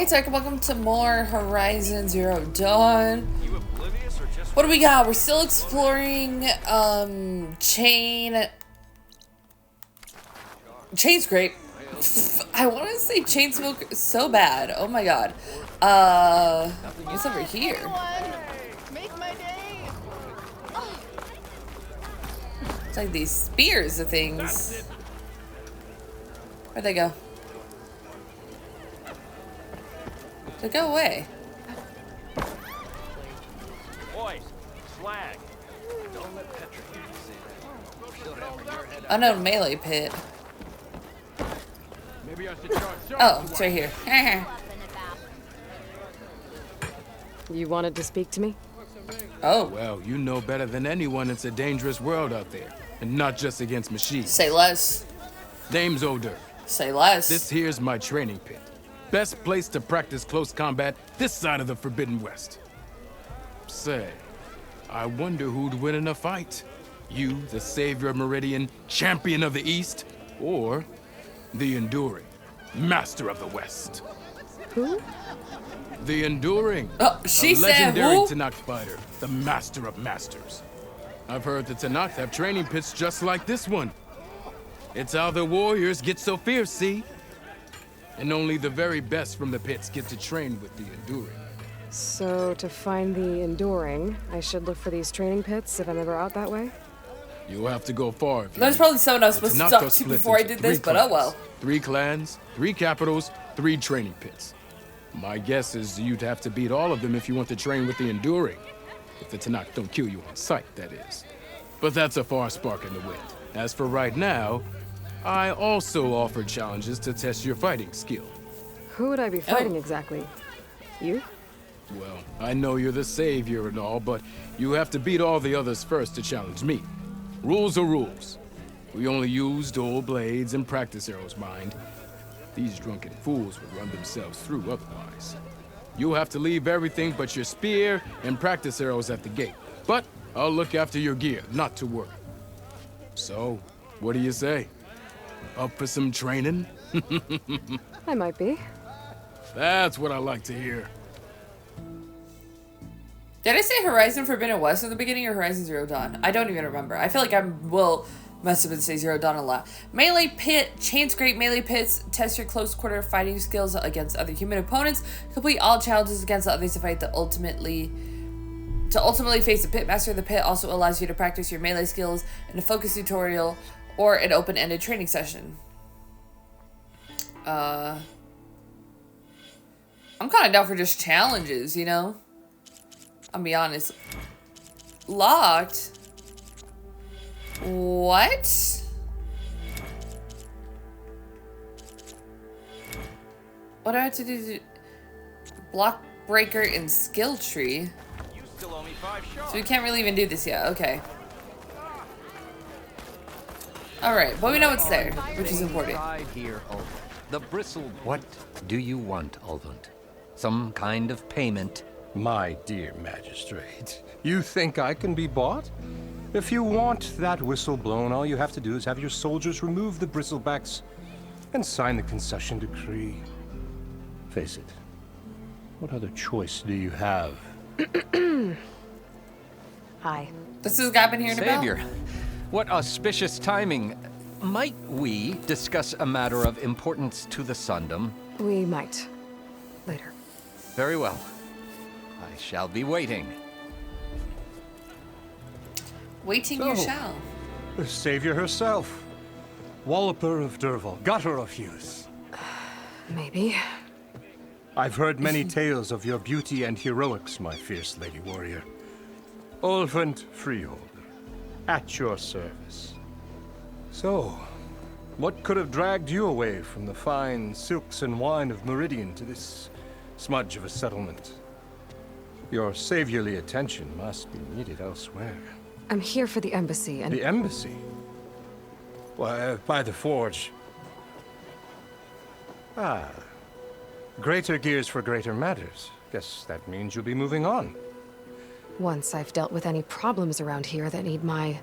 Hey Tech, welcome to more Horizon Zero Dawn. What do we got? We're still exploring Chainscrape. I want to say chain smoke so bad. Oh my god. What's over here? Make my day. It's like these spears of things. Where'd they go? They go away. Boys, slag. Don't let Petra hear you say that. Oh no, melee pit. Maybe I should charge. Oh, it's right here. You wanted to speak to me? Oh. Well, you know better than anyone it's a dangerous world out there. And not just against machines. Say less. Name's Oder. Say less. This here's my training pit. Best place to practice close combat this side of the Forbidden West. Say, I wonder who'd win in a fight. You, the savior of Meridian, champion of the East, or the Enduring, master of the West. Who? The Enduring. Oh, she a said legendary who? Tanakh fighter, the master of masters. I've heard the Tanakh have training pits just like this one. It's how the warriors get so fierce, see? And only the very best from the pits get to train with the Enduring. So, to find the Enduring, I should look for these training pits if I'm ever out that way? You'll have to go far if you There's need. probably someone I was The supposed to Tanakh talk are to split before I into did this, three but oh clans. well. 3 clans, 3 capitals, 3 training pits. My guess is you'd have to beat all of them if you want to train with the Enduring. If the Tanakh don't kill you on sight, that is. But that's a far spark in the wind. As for right now, I also offer challenges to test your fighting skill. Who would I be fighting exactly? You? Well, I know you're the savior and all, but you have to beat all the others first to challenge me. Rules are rules. We only use dual blades and practice arrows, mind. These drunken fools would run themselves through otherwise. You'll have to leave everything but your spear and practice arrows at the gate. But I'll look after your gear, not to worry. So, what do you say? Up for some training? I might be. That's what I like to hear. Did I say Horizon Forbidden West in the beginning or Horizon Zero Dawn? I don't even remember. I feel like I must have been saying Zero Dawn a lot. Melee pit, Chainscrape melee pits. Test your close quarter fighting skills against other human opponents. Complete all challenges against the others to fight to ultimately face the pit master. The pit also allows you to practice your melee skills in a focus tutorial or an open-ended training session. I'm kind of down for just challenges, you know? I'll be honest. Locked? What? What do I have to do? Block breaker and skill tree. You still owe me 5 shards. So we can't really even do this yet. Okay. Alright, but we know it's there, which is important. Right here, Ulvund. The bristle. What do you want, Ulvund? Some kind of payment? My dear magistrate, you think I can be bought? If you want that whistle blown, all you have to do is have your soldiers remove the bristlebacks and sign the concession decree. Face it, what other choice do you have? Hi. This is the guy I've been hearing Savior, about? what auspicious timing. Might we discuss a matter of importance to the Sundom? We might. Later. Very well. I shall be waiting. Waiting you So. shall. The savior herself. Walloper of Derval, gutter of youth. Maybe. I've heard many tales of your beauty and heroics, my fierce lady warrior. Ulvund Freeholder, at your service. So, what could have dragged you away from the fine silks and wine of Meridian to this smudge of a settlement? Your saviorly attention must be needed elsewhere. I'm here for the embassy and... The embassy? Why, by the forge. Ah. Greater gears for greater matters. Guess that means you'll be moving on. Once I've dealt with any problems around here that need my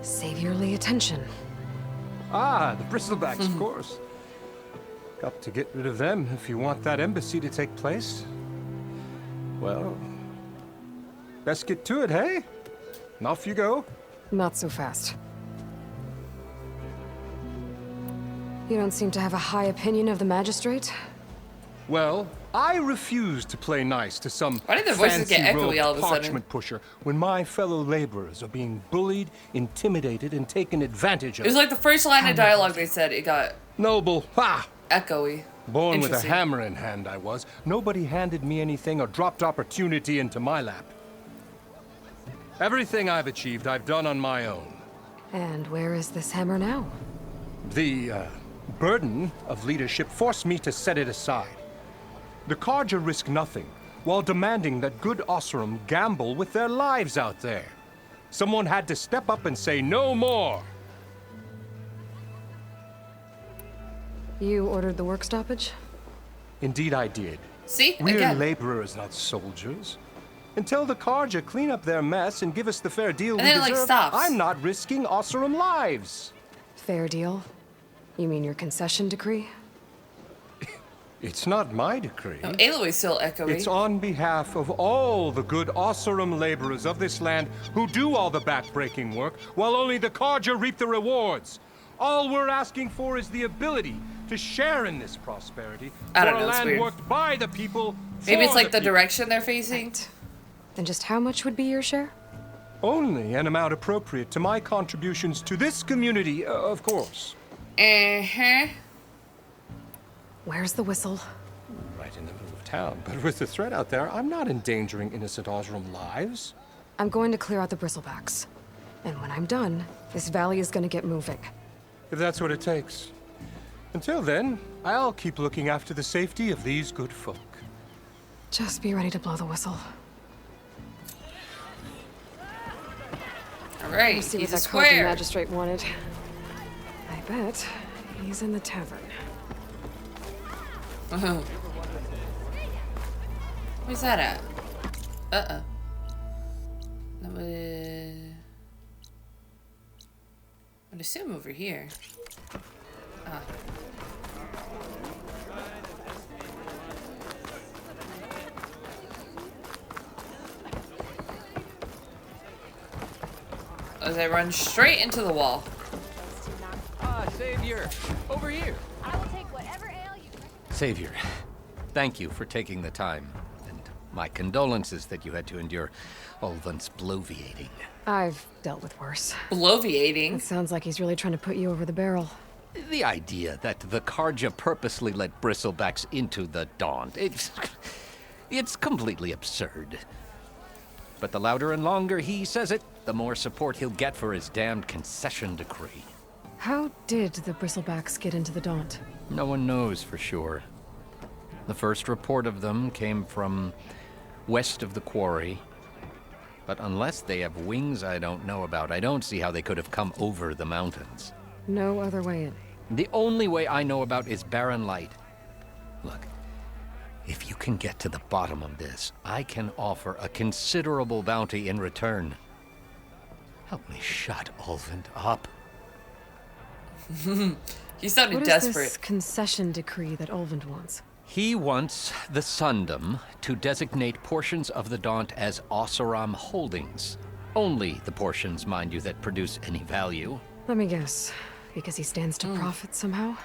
saviorly attention. Ah, the bristlebacks, of course. Got to get rid of them if you want that embassy to take place. Well, let's get to it, hey? And off you go. Not so fast. You don't seem to have a high opinion of the magistrate? Well, I refuse to play nice to some Why did the voices get echoey all of a sudden? parchment pusher when my fellow laborers are being bullied, intimidated, and taken advantage of. It was like the first line of dialogue they said. It got Noble, ha! echoey. Born with a Interesting. hammer in hand, I was. Nobody handed me anything or dropped opportunity into my lap. Everything I've achieved, I've done on my own. And where is this hammer now? The burden of leadership forced me to set it aside. The Carja risk nothing, while demanding that good Osseram gamble with their lives out there. Someone had to step up and say no more. You ordered the work stoppage? Indeed I did. See? We're Again. laborers, not soldiers. Until the Carja clean up their mess and give us the fair deal And we then it, like, deserve, stops. I'm not risking Osseram lives. Fair deal? You mean your concession decree? It's not my decree. Oh, Aloy's still echoey. It's on behalf of all the good Osseram laborers of this land who do all the back-breaking work, while only the Carja reap the rewards. All we're asking for is the ability to share in this prosperity I don't for know, a it's land weird. worked by the people. Maybe it's for like the people. direction they're facing. And just how much would be your share? Only an amount appropriate to my contributions to this community, of course. Uh-huh. Where's the whistle? Right in the middle of town. But with the threat out there, I'm not endangering innocent Osram lives. I'm going to clear out the bristlebacks. And when I'm done, this valley is going to get moving. If that's what it takes. Until then, I'll keep looking after the safety of these good folk. Just be ready to blow the whistle. All right, See what he's a that Carja square. magistrate wanted. I bet he's in the tavern. Where's that at? Uh-uh. That would... I'd assume over here. Ah. As I run straight into the wall. Ah, Savior! Over here! I will take whatever ale you. Savior, thank you for taking the time. And my condolences that you had to endure Olvan's bloviating. I've dealt with worse. Bloviating. It sounds like he's really trying to put you over the barrel. The idea that the Carja purposely let bristlebacks into the Daunt, it's completely absurd. But the louder and longer he says it, the more support he'll get for his damned concession decree. How did the bristlebacks get into the Daunt? No one knows for sure. The first report of them came from west of the quarry. But unless they have wings I don't know about, I don't see how they could have come over the mountains. No other way in. The only way I know about is barren light. Look, if you can get to the bottom of this, I can offer a considerable bounty in return. Help me shut Olvin up. He sounded What is desperate. this concession decree that Olvin wants? He wants the Sundom to designate portions of the Daunt as Osseram holdings. Only the portions, mind you, that produce any value. Let me guess. Because he stands to profit somehow?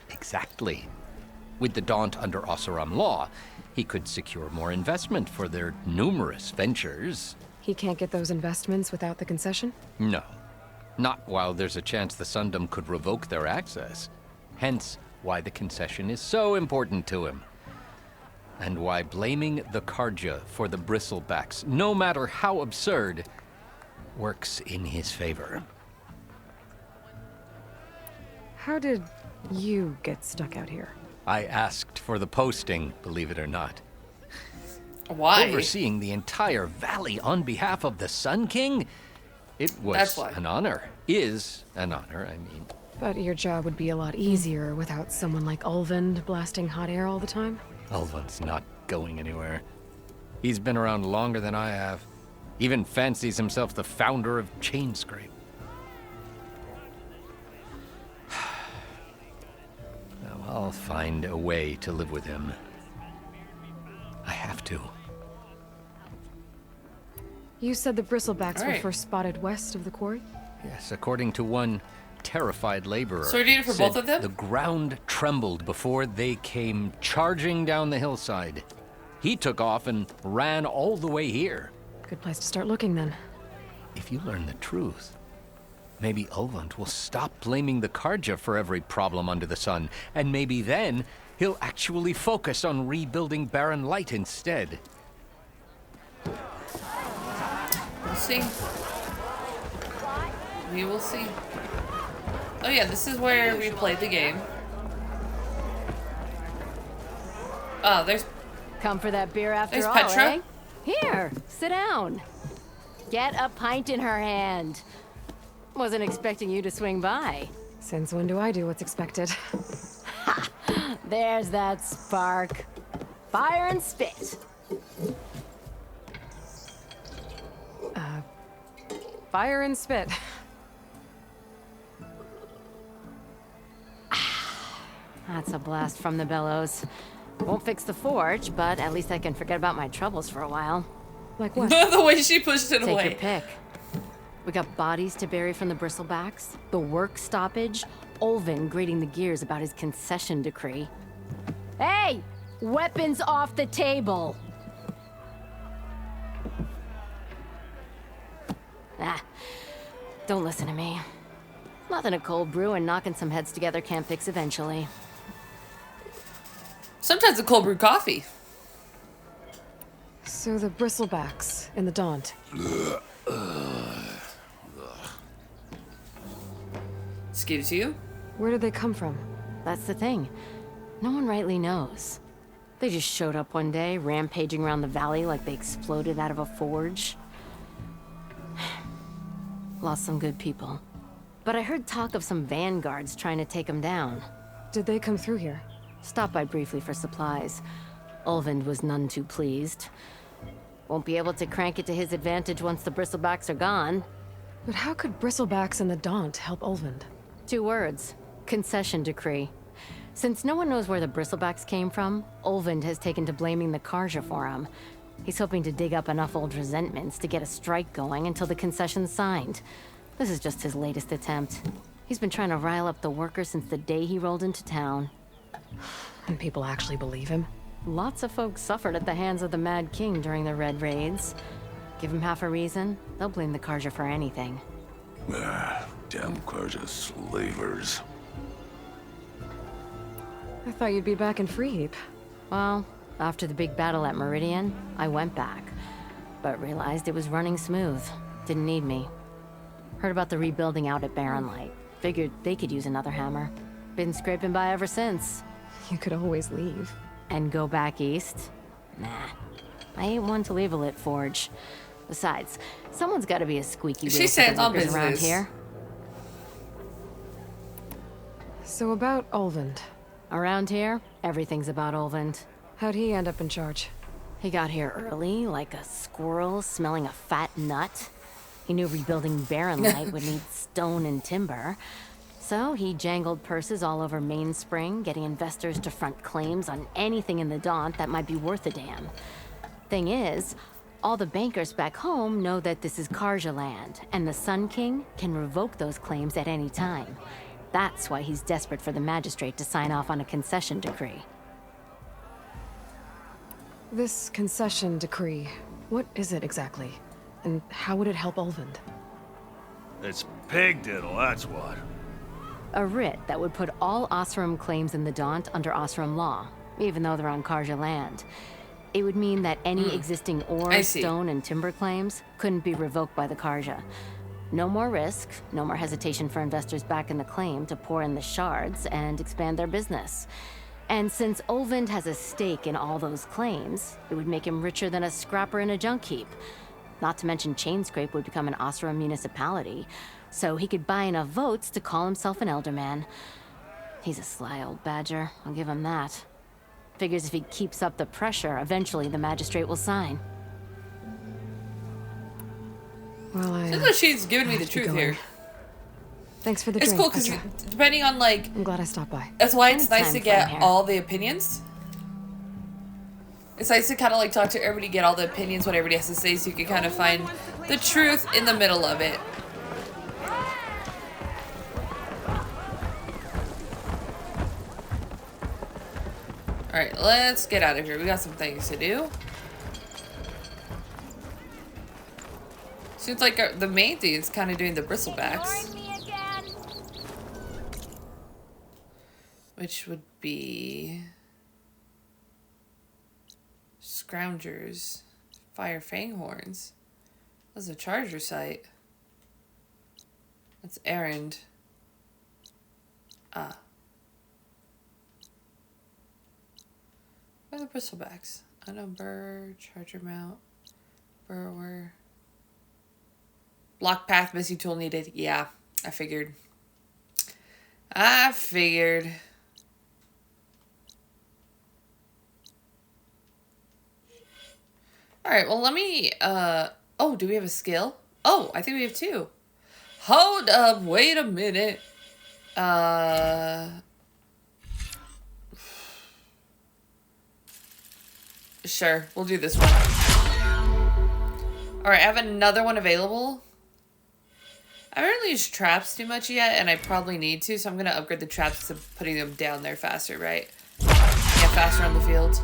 Exactly. With the Daunt under Osseram law, he could secure more investment for their numerous ventures. He can't get those investments without the concession? No. Not while there's a chance the Sundom could revoke their access. Hence, why the concession is so important to him. And why blaming the Carja for the bristlebacks, no matter how absurd, works in his favor. How did you get stuck out here? I asked for the posting, believe it or not. Why? Overseeing the entire valley on behalf of the Sun King? It That's was why. an honor. Is an honor, I mean. But your job would be a lot easier without someone like Olvin blasting hot air all the time? Olvan's not going anywhere. He's been around longer than I have. Even fancies himself the founder of Chainscrape. Now, I'll find a way to live with him. I have to. You said the bristlebacks All were right. first spotted west of the quarry? Yes, according to one terrified laborer. So we're doing it for said both of them? The ground trembled before they came charging down the hillside. He took off and ran all the way here. Good place to start looking then. If you learn the truth, maybe Ulvund will stop blaming the Karja for every problem under the sun, and maybe then he'll actually focus on rebuilding Barren Light instead. We'll see. We will see. Oh yeah, this is where we played the game. Oh, there's... Come for that beer after There's all, Petra. eh? Here, sit down. Get a pint in her hand. Wasn't expecting you to swing by. Since when do I do what's expected? There's that spark. Fire and spit. Fire and spit. That's a blast from the bellows. Won't fix the forge, but at least I can forget about my troubles for a while. Like what? The way she pushed it Take away. your pick. We got bodies to bury from the bristlebacks, the work stoppage, Olvin grating the gears about his concession decree. Hey! Weapons off the table! Don't listen to me. Nothing a cold brew and knocking some heads together can't fix eventually. Sometimes a cold brew coffee. So the bristlebacks in the Daunt. Excuse you? Where did they come from? That's the thing. No one rightly knows. They just showed up one day, rampaging around the valley like they exploded out of a forge. Lost some good people. But I heard talk of some vanguards trying to take them down. Did they come through here? Stopped by briefly for supplies. Ulvund was none too pleased. Won't be able to crank it to his advantage once the bristlebacks are gone. But how could bristlebacks in the Daunt help Ulvund? 2 words. Concession decree. Since no one knows where the bristlebacks came from, Ulvund has taken to blaming the Karja for them. He's hoping to dig up enough old resentments to get a strike going until the concession's signed. This is just his latest attempt. He's been trying to rile up the workers since the day he rolled into town. And people actually believe him? Lots of folks suffered at the hands of the Mad King during the Red Raids. Give him half a reason, they'll blame the Karja for anything. Damn Karja slavers. I thought you'd be back in Freeheap. Well, after the big battle at Meridian, I went back. But realized it was running smooth. Didn't need me. Heard about the rebuilding out at Barren Light. Figured they could use another hammer. Been scraping by ever since. You could always leave. And go back east? Nah. I ain't one to leave a lit forge. Besides, someone's gotta be a squeaky She wheel for stands the on workers around business. here. So about Ulvund. Around here, everything's about Ulvund. How'd he end up in charge? He got here early, like a squirrel smelling a fat nut. He knew rebuilding Barren Light would need stone and timber. So he jangled purses all over Mainspring, getting investors to front claims on anything in the Daunt that might be worth a damn. Thing is, all the bankers back home know that this is Karja land, and the Sun King can revoke those claims at any time. That's why he's desperate for the magistrate to sign off on a concession decree. This concession decree, what is it exactly? And how would it help Ulvund? It's pig diddle, that's what. A writ that would put all Osram claims in the Daunt under Osram law, even though they're on Karja land. It would mean that any existing I ore, see. stone, and timber claims couldn't be revoked by the Karja. No more risk, no more hesitation for investors back in the claim to pour in the shards and expand their business. And since Ulvund has a stake in all those claims, it would make him richer than a scrapper in a junk heap. Not to mention Chainscrape would become an Osram municipality, so he could buy enough votes to call himself an elderman. He's a sly old badger, I'll give him that. Figures if he keeps up the pressure, eventually the magistrate will sign. Well, Seems like she's giving me the have to truth go here. in. Thanks for the It's drink. cool because depending on like, I'm glad I stopped by. that's why it's nice to Anytime, get friend here. all the opinions. It's nice to kind of like talk to everybody, get all the opinions, what everybody has to say, so you can kind of find the truth in the middle of it. Alright, let's get out of here. We got some things to do. Seems like the main thing is kind of doing the bristlebacks. Which would be... Scroungers. Fire Fanghorns. That's a charger site. That's errand. Ah. Where are the bristlebacks? Unknown burr, charger mount, burrower. Block path, missing tool needed. Yeah, I figured. Alright, well let me, oh, do we have a skill? Oh, I think we have 2. Hold up, wait a minute. Sure, we'll do this one. Alright, I have another one available. I haven't really used traps too much yet, and I probably need to, so I'm going to upgrade the traps to putting them down there faster, right? Get faster on the field.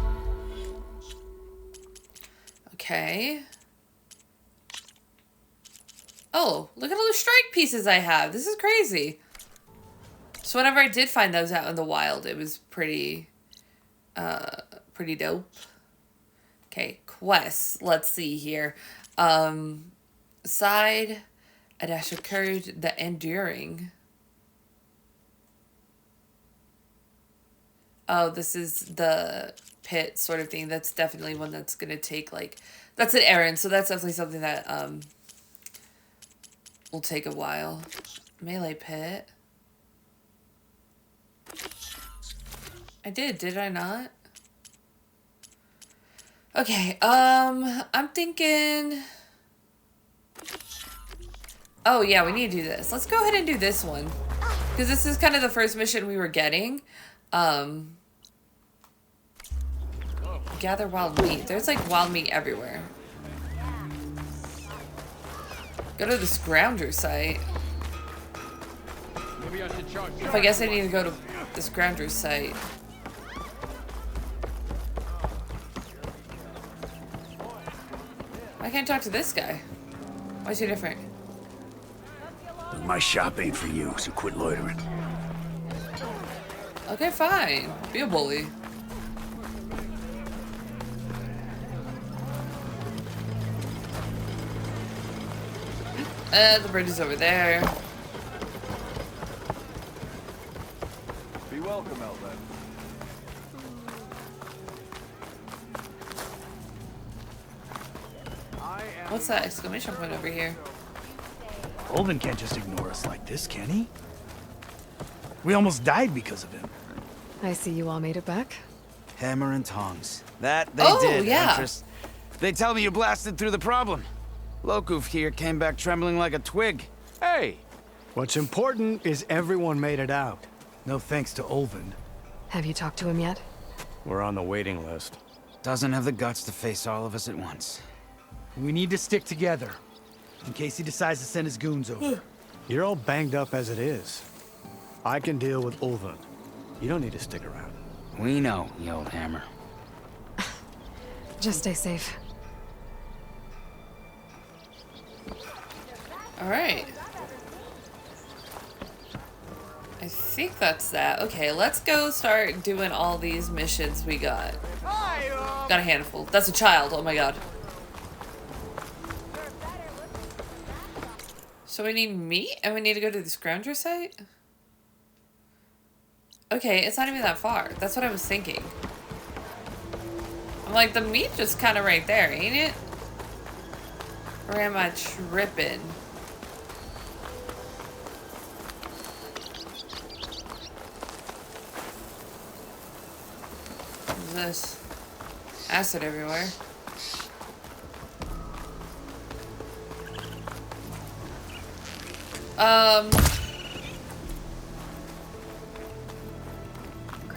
Okay. Oh, look at all the strike pieces I have. This is crazy. So whenever I did find those out in the wild, it was pretty dope. Okay, quests. Let's see here. Side, a dash of courage, the enduring. Oh, this is the pit sort of thing. That's definitely one that's gonna take like, that's an errand. So that's definitely something that will take a while. Melee pit. I did I not? Okay, I'm thinking... Oh, yeah, we need to do this. Let's go ahead and do this one. Because this is kind of the first mission we were getting. Gather wild meat. There's, like, wild meat everywhere. Go to the Scrounger site. Maybe I should charge. If I guess I need to go to the Scrounger site. I can't talk to this guy. Why is he different? My shop ain't for you, so quit loitering. Okay, fine. Be a bully. The bridge is over there. Be welcome, Outlet. What's that exclamation point over here? Olvin can't just ignore us like this, can he? We almost died because of him. I see you all made it back. Hammer and tongs. That they Oh, did, yeah. Huntress. They tell me you blasted through the problem. Lokuf here came back trembling like a twig. Hey! What's important is everyone made it out. No thanks to Olvin. Have you talked to him yet? We're on the waiting list. Doesn't have the guts to face all of us at once. We need to stick together, in case he decides to send his goons over. You're all banged up as it is. I can deal with Olvin. You don't need to stick around. We know, you old hammer. Just stay safe. Alright. I think that's that. Okay, let's go start doing all these missions we got. Got a handful. That's a child. Oh my god. So we need meat and we need to go to the Scrounger site? Okay, it's not even that far. That's what I was thinking. I'm like, the meat just kind of right there, ain't it? Or am I tripping? What's this? Acid everywhere.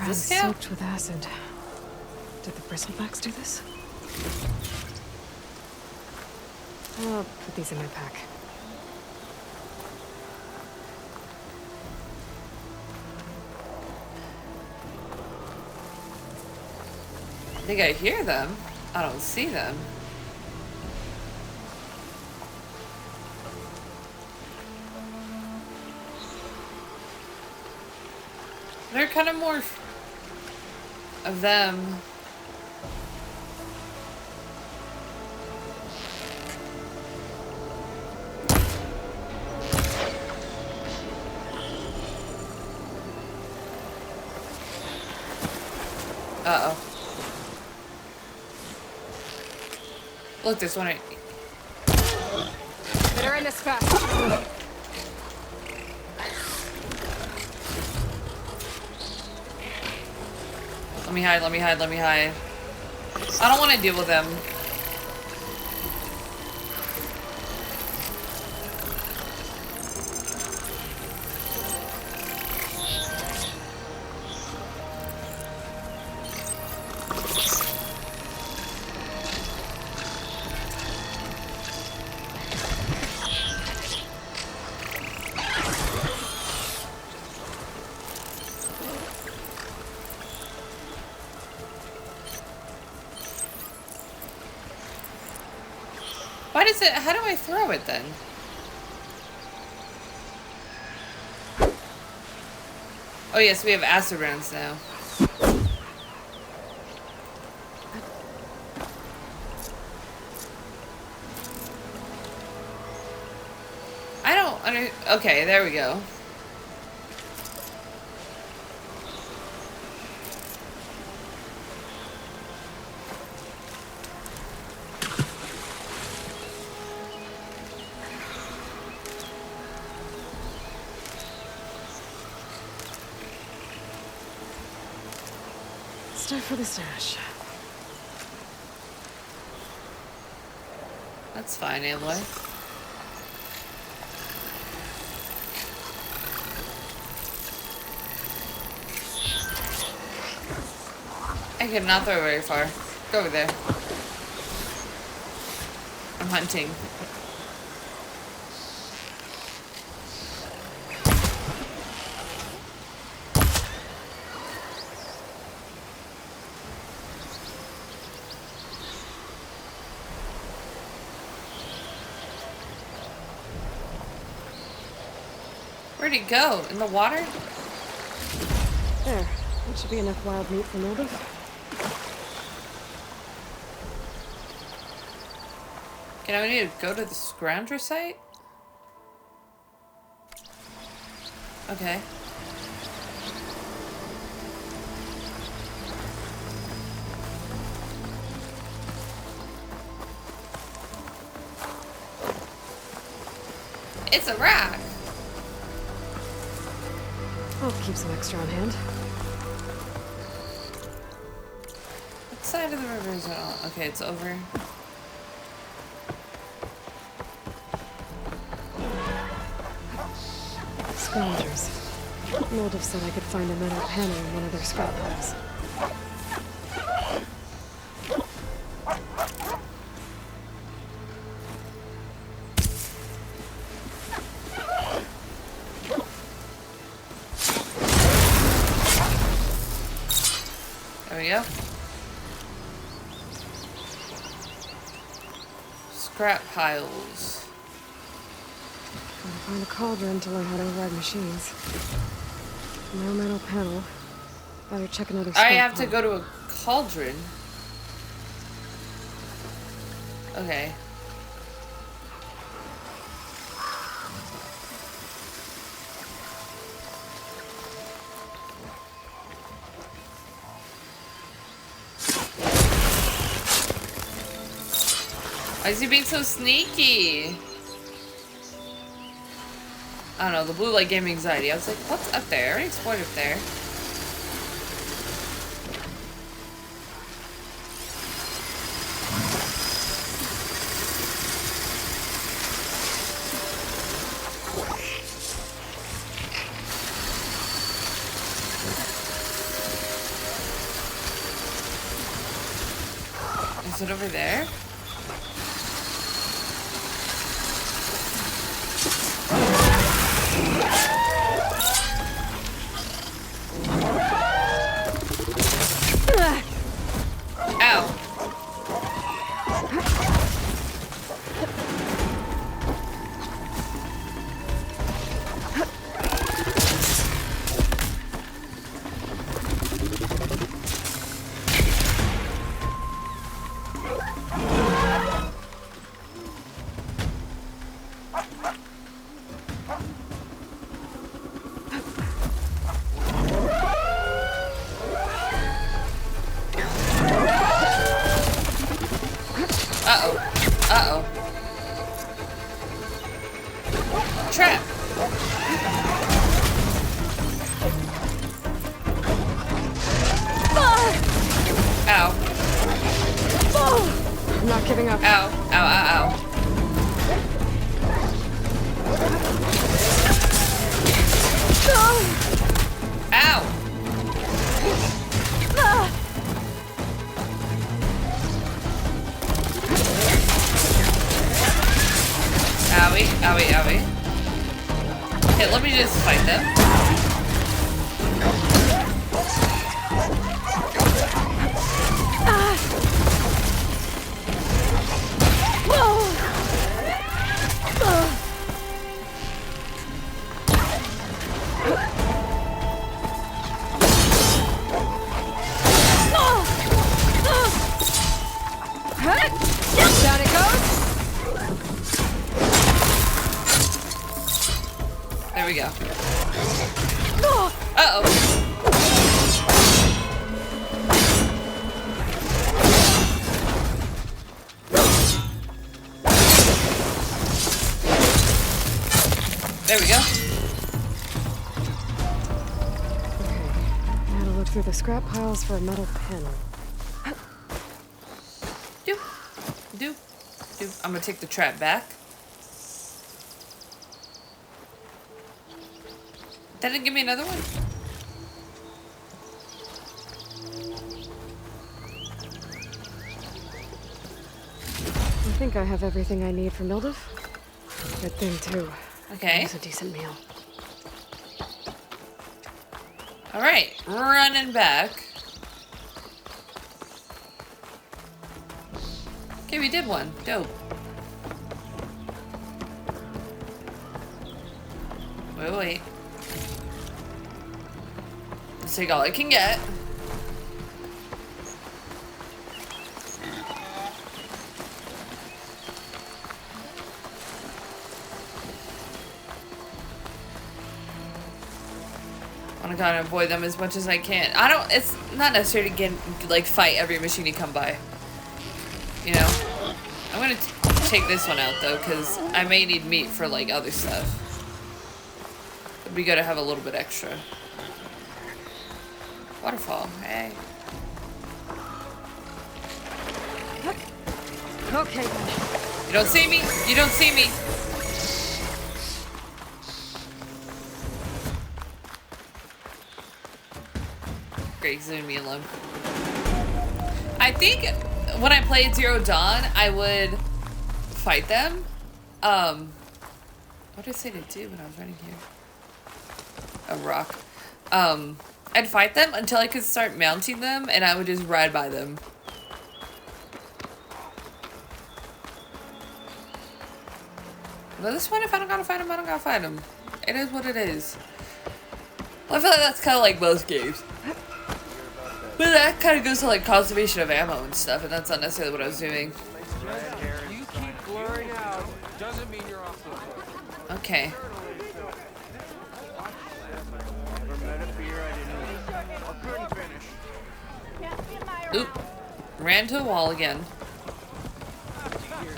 Ground this count? soaked with acid. Did the bristlebacks do this? I'll put these in my pack. I think I hear them. I don't see them. They're kind of more of them. Uh-oh. Look, there's one right. Better end this fast. Let me hide, let me hide, let me hide. I don't want to deal with them. Why does it, how do I throw it then? Oh yes, we have acid rounds now. I don't okay, there we go. Stuff for the stash. That's fine, Aloy. I could not throw it very far. Go over there. I'm hunting. Where'd it go? In the water? There. That should be enough wild meat for Moldov. Can I need to go to the Scrounger site? Okay. It's a rock. I'll keep some extra on hand. What side of the river is it on? Okay, it's over. Scavengers. Moldov said I could find a metal panel in one of their scrap piles. There we go. Scrap piles. Gotta find a cauldron to learn how to override machines. No metal panel. Better check another scrap I have to pile. go to a cauldron. Okay. Why is he being so sneaky? I don't know, the blue light gave me anxiety. I was like, what's up there? I already explored up there. Is it over there? Ow. Uh-oh. Trap. Ow. I'm not giving up. Ow. Ow, ow, ow. Ow. Owie, owie, owie. Okay, let me just fight them. Down it goes. There we go. Uh-oh. There we go. Okay, now to look through the scrap piles for a metal panel. Do. I'm gonna take the trap back. That didn't give me another one? I think I have everything I need for Mildev. Good thing, too. Okay. It's a decent meal. Alright, running back. Okay, we did one. Dope. Wait. Let's take all I can get. I want to kind of avoid them as much as I can. It's not necessary to get, like, fight every machine you come by. You know? I'm gonna take this one out, though, because I may need meat for, like, other stuff. It'd be good to have a little bit extra. Waterfall, hey. Okay. You don't see me? You don't see me. Great, leave me alone. I think when I played Zero Dawn, I would fight them. What did I say to do when I was running here? A rock. I'd fight them until I could start mounting them, and I would just ride by them. But this one, if I don't gotta fight them, I don't gotta fight them. It is what it is. Well, I feel like that's kind of like most games. But that kind of goes to like conservation of ammo and stuff, and that's not necessarily what I was doing. You keep blurring out. Doesn't mean you're off the hook. Okay. Oop. Ran to a wall again.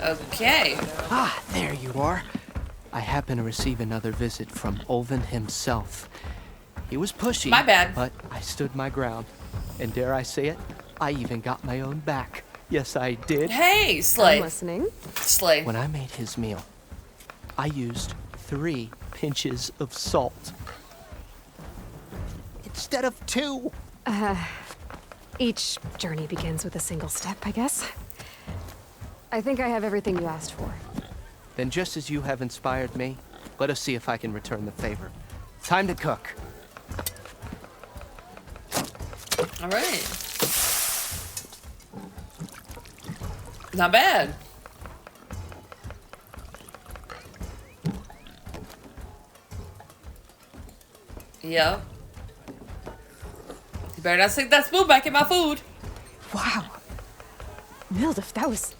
Okay. Ah, there you are. I happen to receive another visit from Ulvin himself. He was pushy. My bad. But I stood my ground. And dare I say it, I even got my own back. Yes, I did. Hey, Slay. I'm listening. Slay. When I made his meal, I used 3 pinches of salt. Instead of 2. Each journey begins with a single step, I guess. I think I have everything you asked for. Then just as you have inspired me, let us see if I can return the favor. Time to cook. All right. Not bad. Yep. You better not stick that spoon back in my food. Wow. Mildif, that was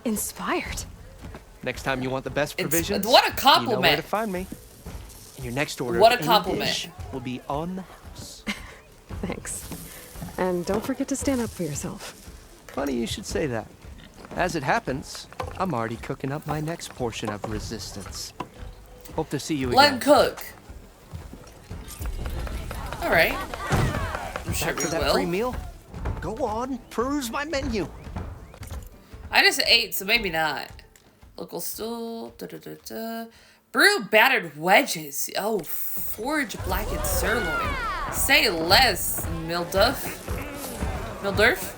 inspired. Next time you want the best provisions, what a you know compliment. where to find me. And your next order What of a any compliment. dish will be on the house. Thanks. And don't forget to stand up for yourself. Funny you should say that. As it happens, I'm already cooking up my next portion of resistance. Hope to see you Let again. him cook. All right. I'm sure Back we for that will. free meal? Go on, peruse my menu. I just ate, so maybe not. Local stool. Brew battered wedges. Oh, forge blackened sirloin. Say less, Mildurf. Mildurf.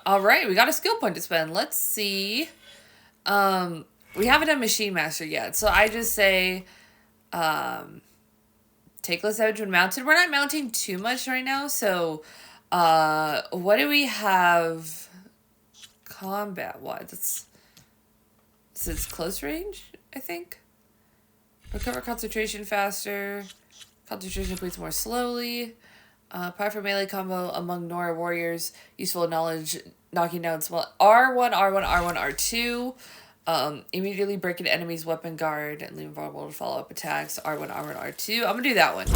All right, we got a skill point to spend. Let's see. We haven't done Machine Master yet, so I just say, take less damage when mounted. We're not mounting too much right now, so, what do we have combat-wise? It's close range, I think. Recover concentration faster. Concentration depletes more slowly. Powerful melee combo among Nora warriors. Useful knowledge knocking down small. R1, R1, R1, R2. Immediately break an enemy's weapon guard and leave vulnerable to follow-up attacks. R1, R1, R2. I'm gonna do that one.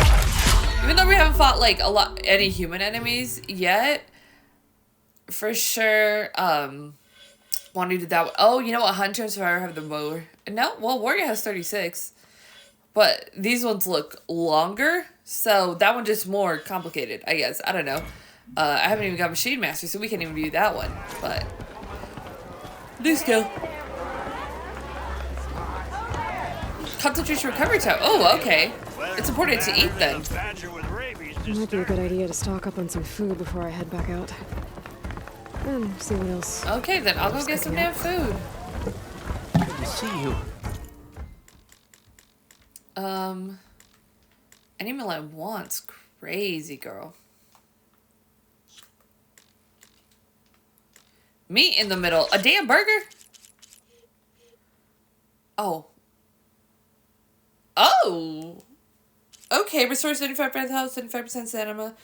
Even though we haven't fought like any human enemies yet, for sure, want to do that one. Oh, you know what? Hunter and Survivor have the more. No, well, Warrior has 36. But these ones look longer, so that one just more complicated, I guess. I don't know. I haven't even got Machine Master, so we can't even do that one. But new skill. Concentration recovery time. Oh, okay. It's important to eat then. It might be a good idea to stock up on some food before I head back out. And see what else. Okay, then I'll go get some damn food. Good to see you. Any meal I want's crazy, girl. Meat in the middle. A damn burger? Oh. Oh. Okay, restores 75% health, 75% stamina.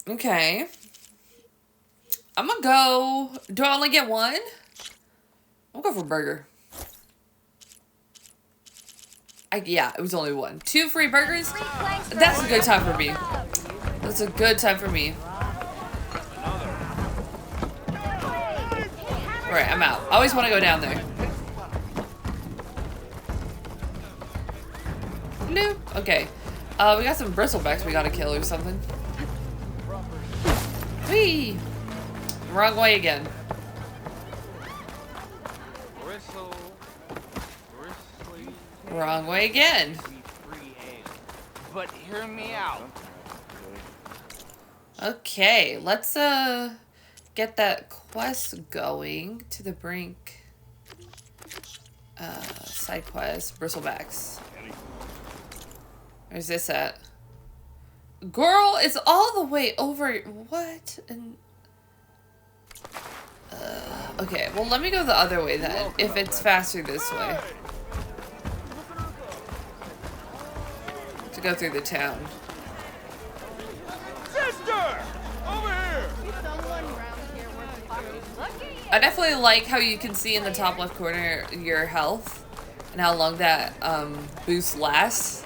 Okay. I'm gonna go. Do I only get one? I'll go for burger. Yeah, it was only one. 2 free burgers? That's a good time for me. That's a good time for me. Alright, I'm out. I always want to go down there. Nope. Okay. We got some bristlebacks we gotta kill or something. Whee! Wrong way again. Wrong way again. But hear me out. Okay, let's get that quest going to the brink. Side quest, bristlebacks. Where's this at? Girl, it's all the way over. What? And okay, well let me go the other way then, if it's faster this way. To go through the town. Sister! Over here! I definitely like how you can see in the top left corner your health and how long that boost lasts.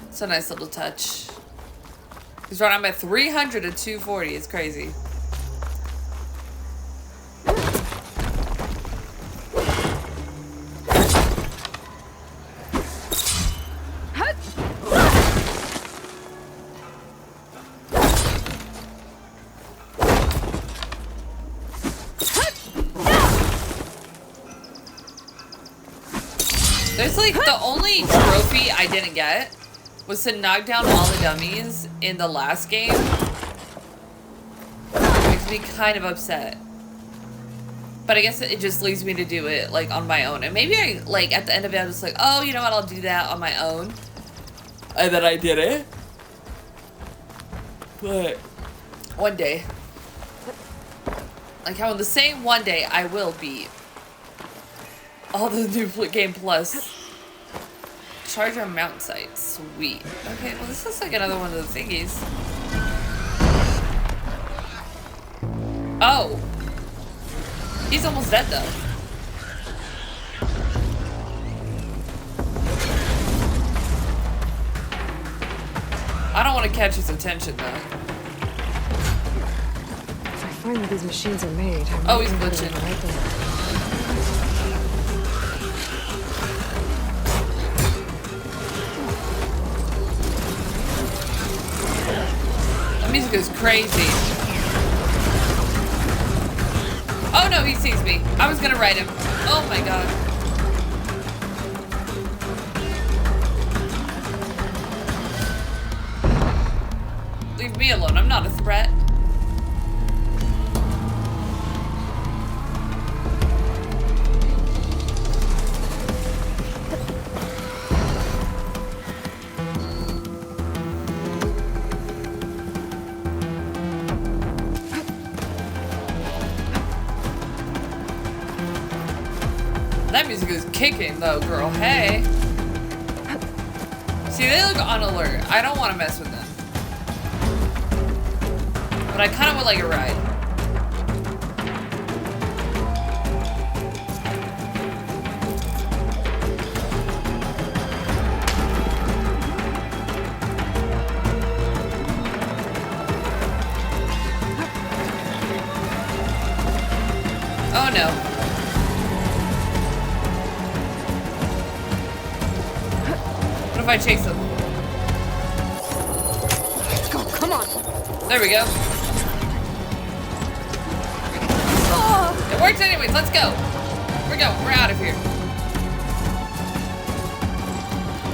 It's a nice little touch. He's right, I'm at 300 to 240. It's crazy. There's like the only trophy I didn't get was to knock down all the dummies in the last game. makes me kind of upset. But I guess it just leads me to do it, like, on my own. And maybe I, like, at the end of it, I'm just like, oh, you know what, I'll do that on my own. And then I did it. But one day, like how in the same one day, I will beat all the new Game Plus. Charge our mountain site. Sweet. Okay, well, this looks like another one of the thingies. Oh. He's almost dead, though. I don't want to catch his attention, though. If I find where these machines are made, oh, he's glitching. The music is crazy. Oh no, he sees me. I was gonna ride him. Oh my god. Leave me alone. I'm not a threat. That music is kicking though, girl. Hey. See, they look on alert. I don't want to mess with them. But I kind of would like a ride. Oh no. What if I chase them? Let's go, come on. There we go. It works anyways, let's go. We're going, we're out of here.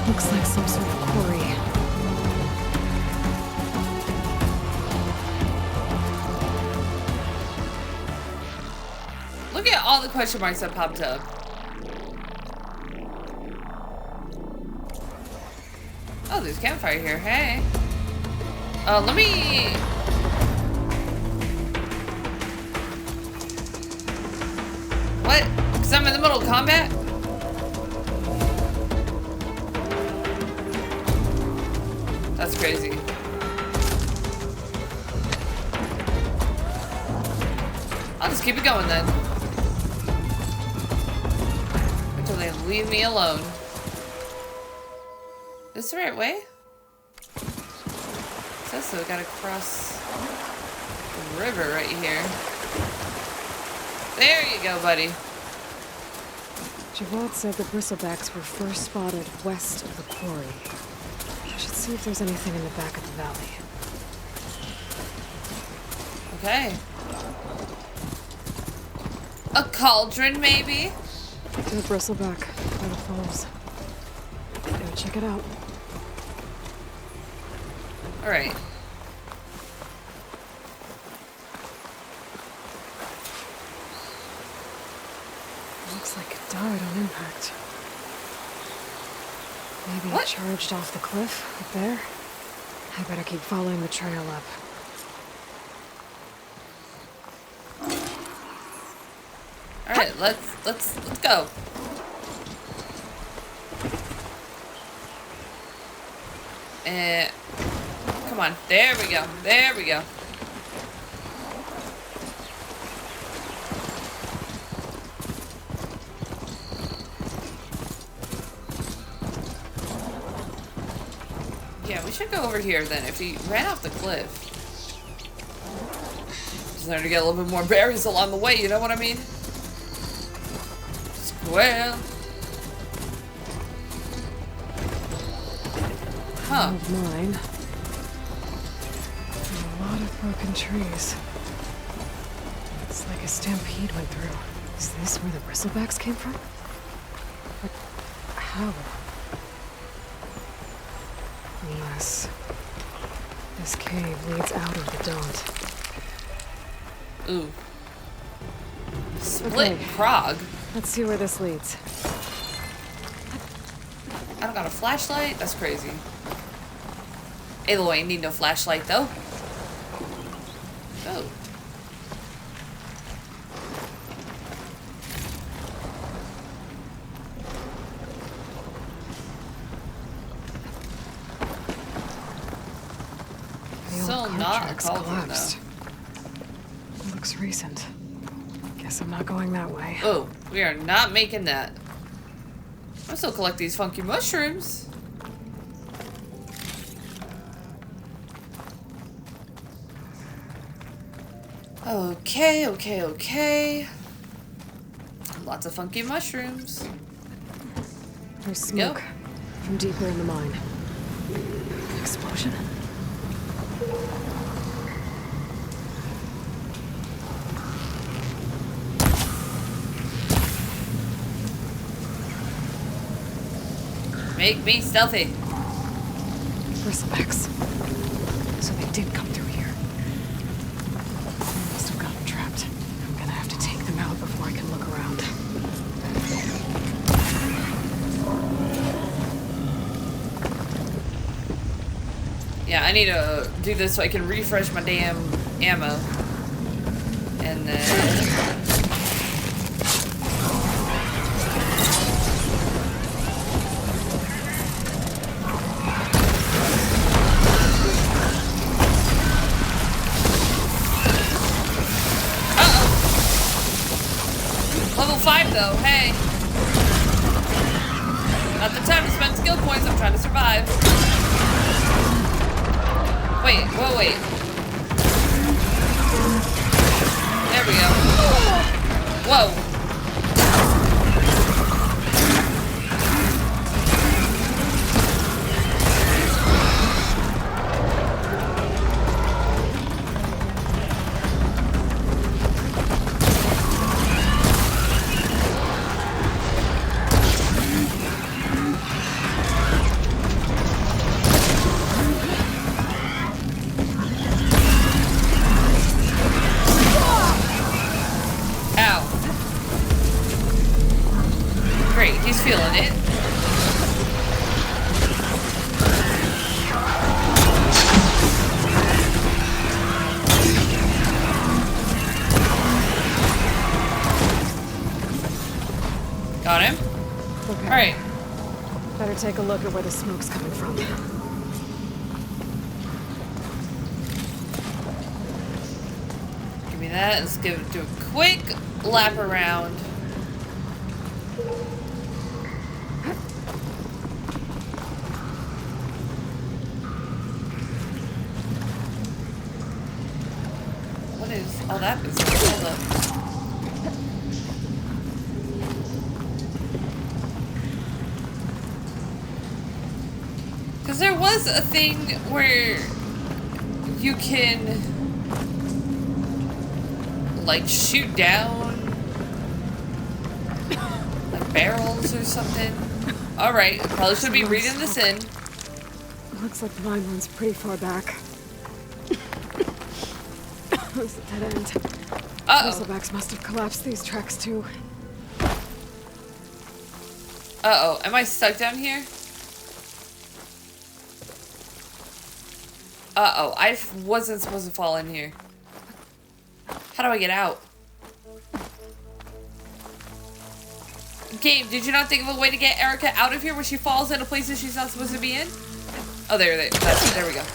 Looks like some sort of quarry. Look at all the question marks that popped up. Oh, there's a campfire here, hey. Let me... What? Because I'm in the middle of combat? That's crazy. I'll just keep it going then. Until they leave me alone. This the right way? It says so. Gotta cross the river right here. There you go, buddy. Javad said the bristlebacks were first spotted west of the quarry. I should see if there's anything in the back of the valley. Okay. A cauldron, maybe? To the bristleback by the falls. Go check it out. Alright. Looks like it died on impact. Maybe What? it charged off the cliff up there. I better keep following the trail up. Alright, let's go. Come on. There we go. There we go. Yeah, we should go over here then. If he ran off the cliff. Just learn to get a little bit more berries along the way, you know what I mean? Square. Huh. Of mine. And a lot of broken trees. It's like a stampede went through. Is this where the bristlebacks came from? But how? Yes. This cave leads out of the daunt. Ooh. Split Krog. Let's see where this leads. I don't got a flashlight? That's crazy. Aloy ain't need no flashlight though. Oh. Still not a cauldron though. Looks recent. Guess I'm not going that way. Oh, we are not making that. I'm still collect these funky mushrooms. Okay, okay, okay. Lots of funky mushrooms. There's smoke from deeper in the mine. Explosion? Make me stealthy. Bristlebacks. So they did come through here. I must have got them trapped. I'm gonna have to take them out before I can look around. Yeah, I need to do this so I can refresh my damn ammo. And then... Level 5 though, hey. Not the time to spend skill points, I'm trying to survive. Wait, whoa, wait. There we go. Whoa. Feeling it. Got him? Okay. Alright. Better take a look at where the smoke's coming from. Give me that. Let's do a quick lap around. Oh, that is hold up. Because there was a thing where you can like shoot down like barrels or something. Alright, probably should be reading this in. Looks like the mine runs pretty far back. It's a dead end. Bristlebacks must have collapsed these tracks too. Uh-oh, am I stuck down here? Uh-oh, I wasn't supposed to fall in here. How do I get out? Game, did you not think of a way to get Airwreckah out of here where she falls into places she's not supposed to be in? Oh, there we go.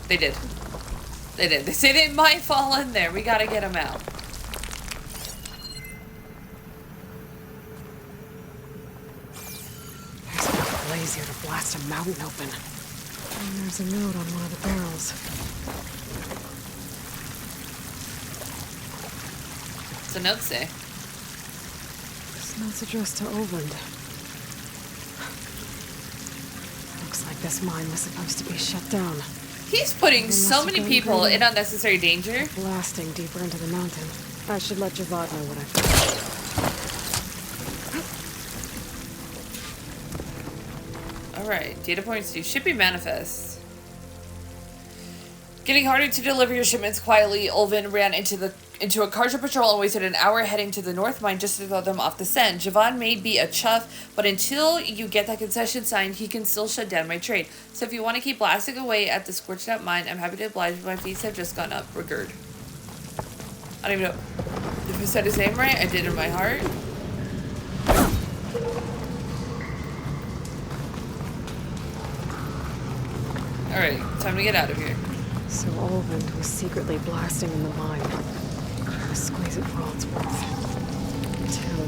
They did. They did. They say they might fall in there. We gotta get them out. There's enough blaze here to blast a mountain open. And there's a note on one of the barrels. What's the note say? This note's addressed to Oland. Looks like this mine was supposed to be shut down. He's putting so many people in unnecessary danger. Blasting deeper into the mountain. I should let Javad know what I found. Alright, data points to shipping manifest. Getting harder to deliver your shipments quietly, Ulvin ran into a Karja patrol and wasted an hour heading to the North Mine just to throw them off the scent. Javon may be a chuff, but until you get that concession signed, he can still shut down my trade. So if you want to keep blasting away at the scorched out mine, I'm happy to oblige, but my fees have just gone up. Regard. I don't even know if I said his name right. I did in my heart. Alright, time to get out of here. So Ulvund was secretly blasting in the mine. Trying to squeeze it for all it's worth. Till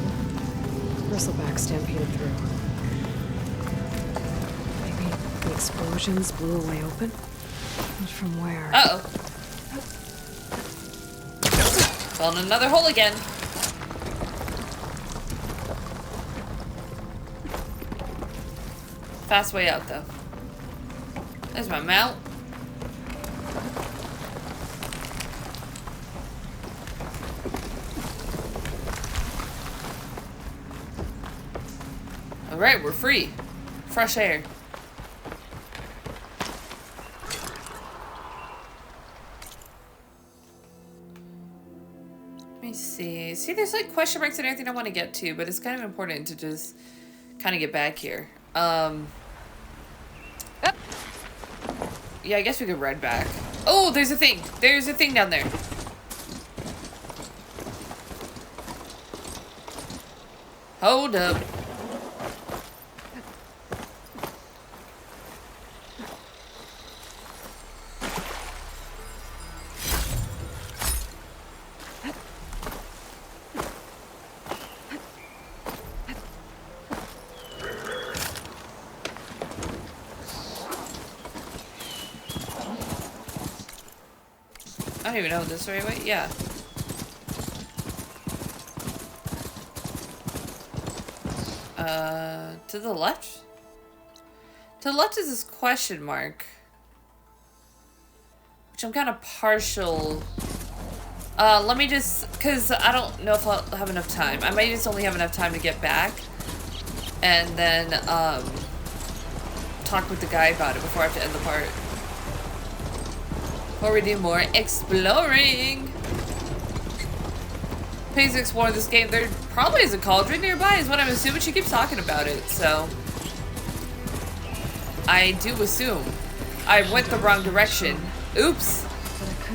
bristleback stampeded through. Maybe the explosions blew a way open? And from where? Uh-oh. Fell in another hole again. Fast way out, though. There's my mount. Alright, we're free. Fresh air. Let me see. See, there's like question marks and everything I want to get to, but it's kind of important to just kind of get back here. Yeah, I guess we could ride back. Oh, there's a thing. There's a thing down there. Hold up. I don't even know this right way. Yeah. To the left? To the left is this question mark. Which I'm kind of partial. Let me just, because I don't know if I'll have enough time. I might just only have enough time to get back. And then, talk with the guy about it before I have to end the part. Before we do more exploring. Please explore this game. There probably is a cauldron nearby, is what I'm assuming. She keeps talking about it, so I do assume. I went the wrong direction. Oops.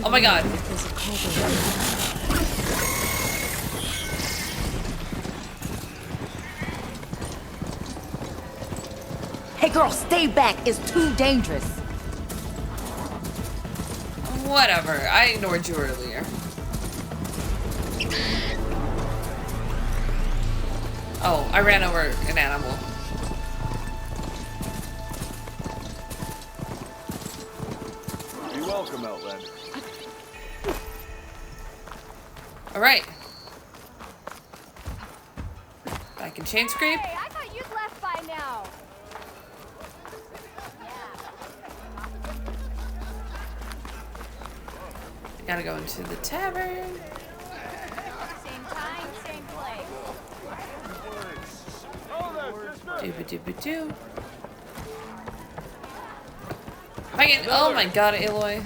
Oh my god. Hey girl, stay back. It's too dangerous. Whatever. I ignored you earlier. Oh, I ran over an animal. You're welcome, Outlander. Alright. Back in Chainscrape. Hey, I thought you'd left by now. Gotta go into the tavern. Same time, same place. Dooba-dooba-doo. Oh my god, Aloy.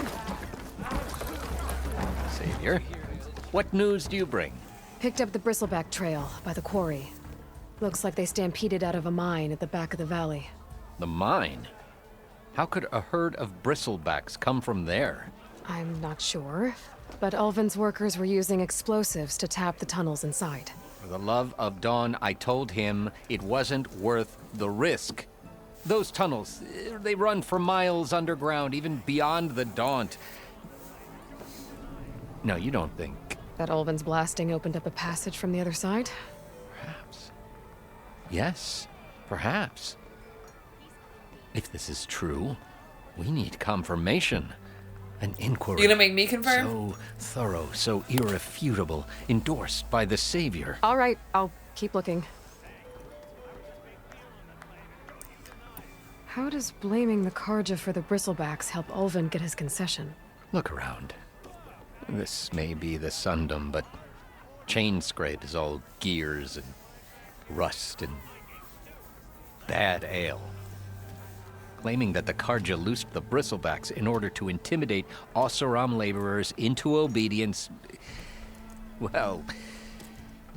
Savior, what news do you bring? Picked up the bristleback trail by the quarry. Looks like they stampeded out of a mine at the back of the valley. The mine? How could a herd of bristlebacks come from there? I'm not sure, but Ulvin's workers were using explosives to tap the tunnels inside. For the love of Dawn, I told him it wasn't worth the risk. Those tunnels, they run for miles underground, even beyond the Daunt. No, you don't think... That Ulvin's blasting opened up a passage from the other side? Perhaps. Yes, perhaps. If this is true, we need confirmation. An inquiry. You gonna make me confirm? So thorough, so irrefutable, endorsed by the Savior. All right, I'll keep looking. How does blaming the Karja for the bristlebacks help Ulvin get his concession? Look around. This may be the Sundom, but Chainscrape is all gears and rust and bad ale. claiming that the Karja loosed the bristlebacks in order to intimidate Oseram laborers into obedience. Well,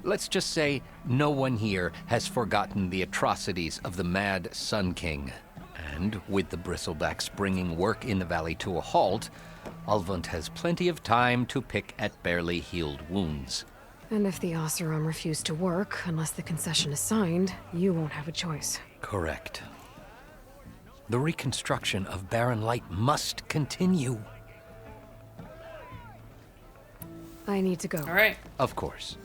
let's just say no one here has forgotten the atrocities of the Mad Sun King. And with the bristlebacks bringing work in the valley to a halt, Ulvund has plenty of time to pick at barely healed wounds. And if the Oseram refuse to work, unless the concession is signed, you won't have a choice. Correct. The reconstruction of Barren Light must continue. I need to go. All right. Of course.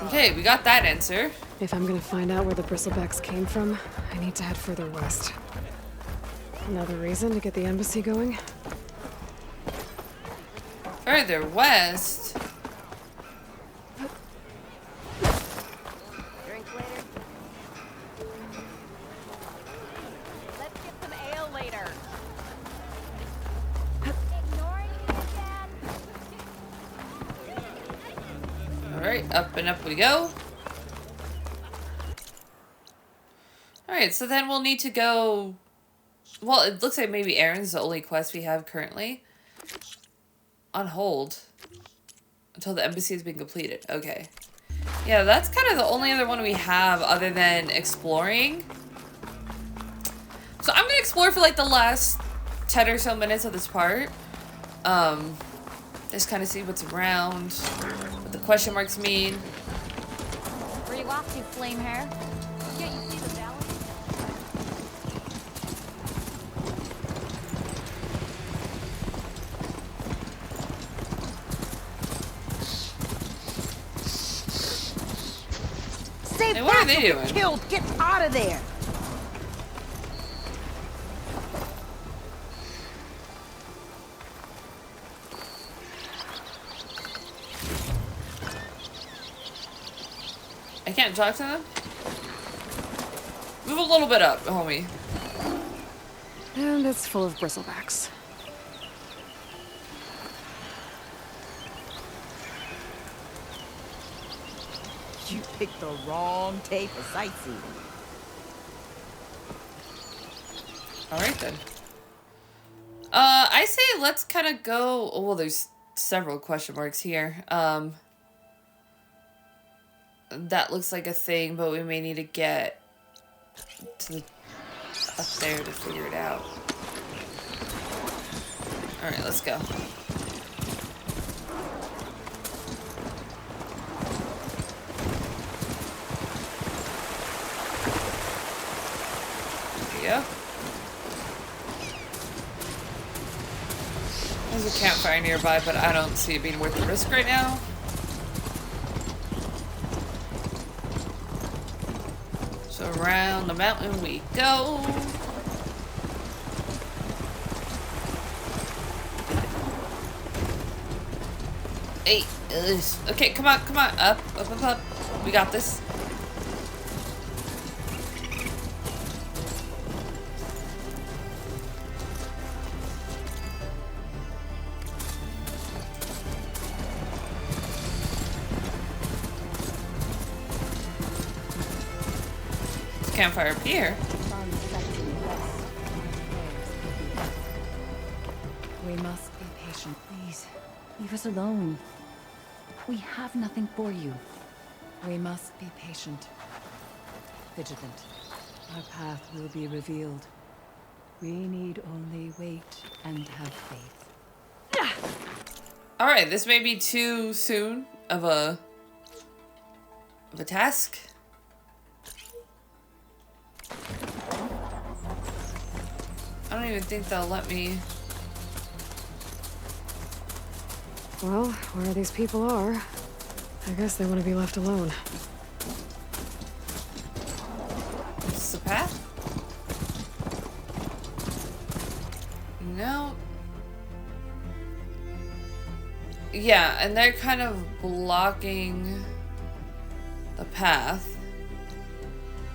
Okay, we got that answer. If I'm gonna find out where the bristlebacks came from, I need to head further west. Another reason to get the embassy going? Further west? Drink later. Let's get some ale later. Ignoring you again. Alright, up and up we go. Alright, so then we'll need to go... Well, it looks like maybe Aaron's the only quest we have currently. On hold. Until the embassy has been completed. Okay. Yeah, that's kind of the only other one we have other than exploring. So I'm going to explore for like the last 10 or so minutes of this part. Just kind of see what's around. What the question marks mean. Where you off to, flame hair? Yeah, you see the valley? Stay Hey, what are back they or doing? get killed. Get out of there. I can't talk to them? Move a little bit up, homie. And it's full of bristlebacks. You picked the wrong day for sightseeing. Alright then. I say let's kind of go... Oh, well, there's several question marks here. That looks like a thing, but we may need to get to the, up there to figure it out. Alright, let's go. There we go. There's a campfire nearby, but I don't see it being worth the risk right now. So around the mountain we go. Hey, okay, come on, come on, up, up, up, up. We got this. Campfire up here. We must be patient, please. Leave us alone. We have nothing for you. We must be patient. Vigilant. Our path will be revealed. We need only wait and have faith. Alright, this may be too soon of a task. I don't even think they'll let me. Well, where these people are, I guess they want to be left alone. Is this the path? No. Yeah, and they're kind of blocking the path.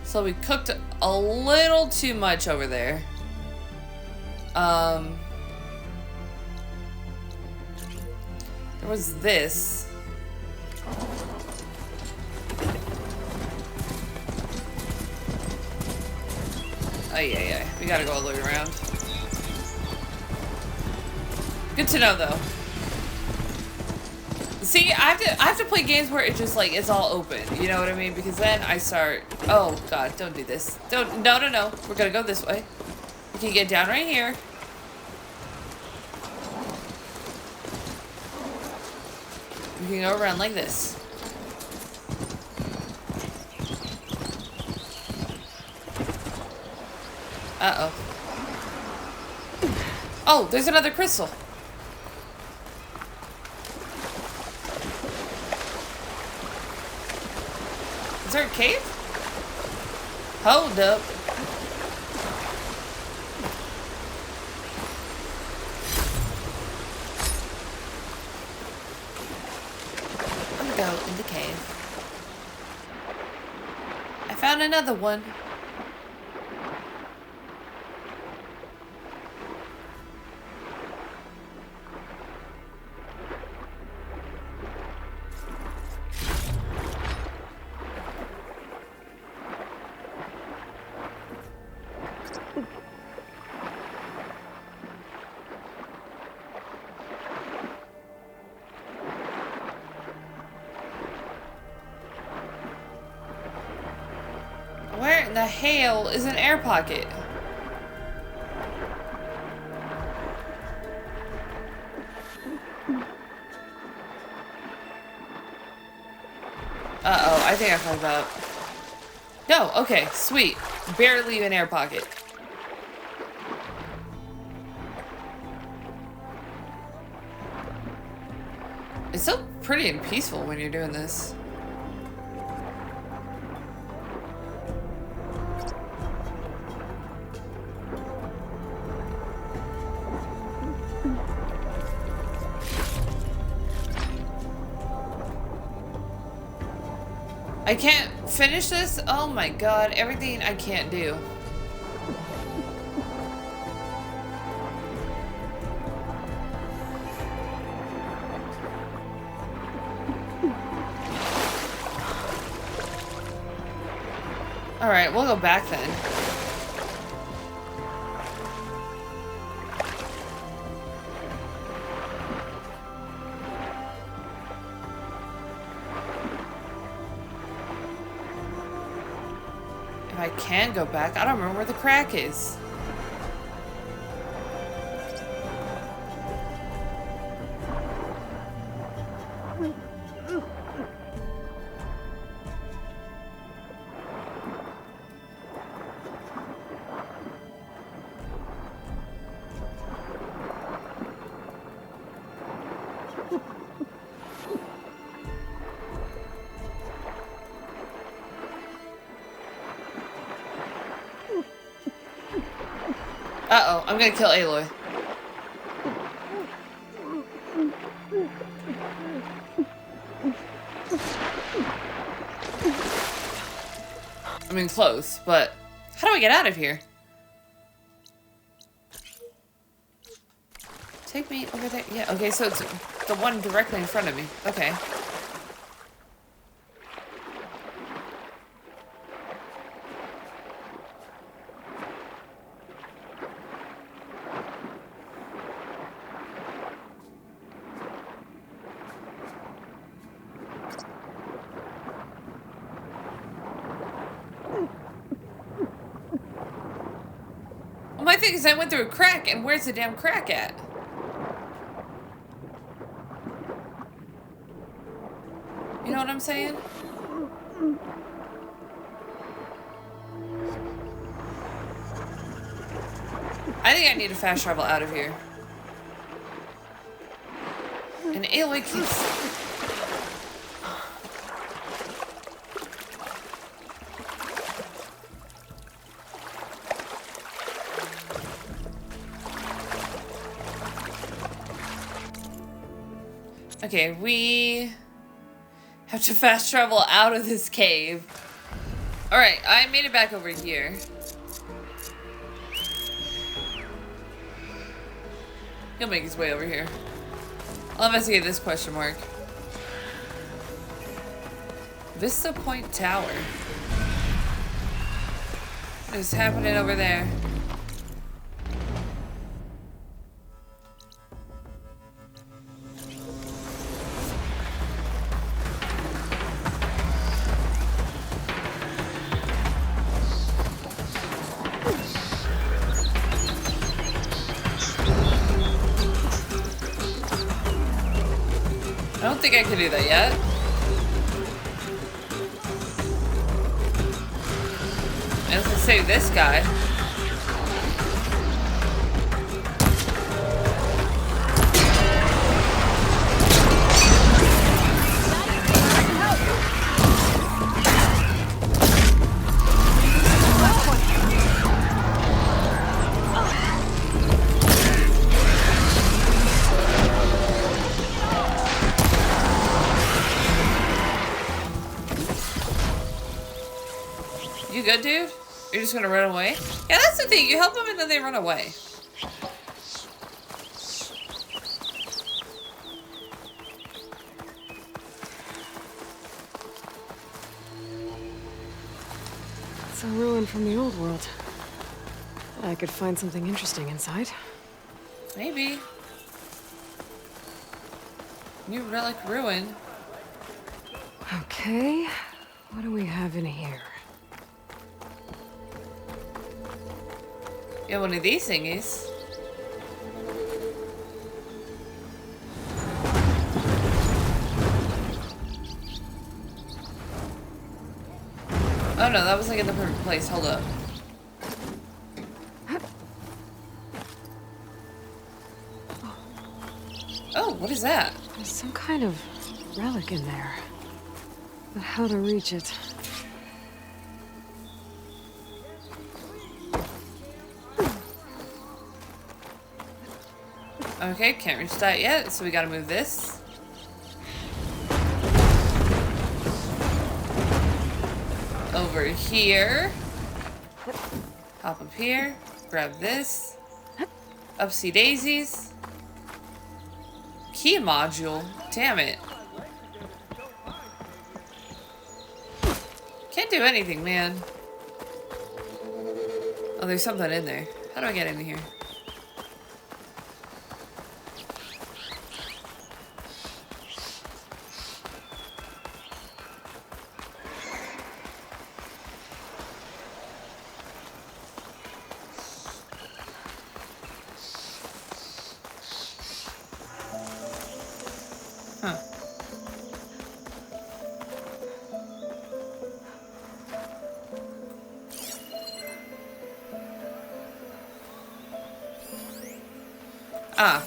So we cooked a little too much over there. There was this. Oh, yeah. We gotta go all the way around. Good to know, though. See, I have to play games where it's just like, it's all open. You know what I mean? Because then I start... Oh, God, don't do this. Don't... No. We're gonna go this way. We can get down right here. We can go around like this. Uh-oh. Oh, there's another crystal. Is there a cave? Hold up. I'm gonna go in the cave. I found another one. Where in the hell is an air pocket? Uh-oh, I think I fucked up. No, okay, sweet. Barely an air pocket. It's so pretty and peaceful when you're doing this. I can't finish this? Oh my god, everything I can't do. Alright, we'll go back then. If I can go back, I don't remember where the crack is. Uh-oh, I'm gonna kill Aloy. I mean, close, but how do I get out of here? Take me over there. Yeah, okay, so it's the one directly in front of me. Okay. My thing is I went through a crack, and where's the damn crack at? You know what I'm saying? I think I need to fast travel out of here. And Aloy keeps... Okay, we have to fast travel out of this cave. Alright, I made it back over here. He'll make his way over here. I'll investigate this question mark. Vista Point Tower. What is happening over there? I don't think I can do that yet. I was gonna save this guy. You good, dude? You're just gonna run away? Yeah, that's the thing. You help them and then they run away. It's a ruin from the old world. I could find something interesting inside. Maybe. New relic ruin. Okay, what do we have in here? Yeah, one of these thingies. Oh no, that was like in the perfect place. Hold up. Oh, what is that? There's some kind of relic in there. But how to reach it? Okay, can't reach that yet, so we gotta move this. Over here. Hop up here. Grab this. Upsy daisies. Key module. Damn it. Can't do anything, man. Oh, there's something in there. How do I get in here? Huh. Ah.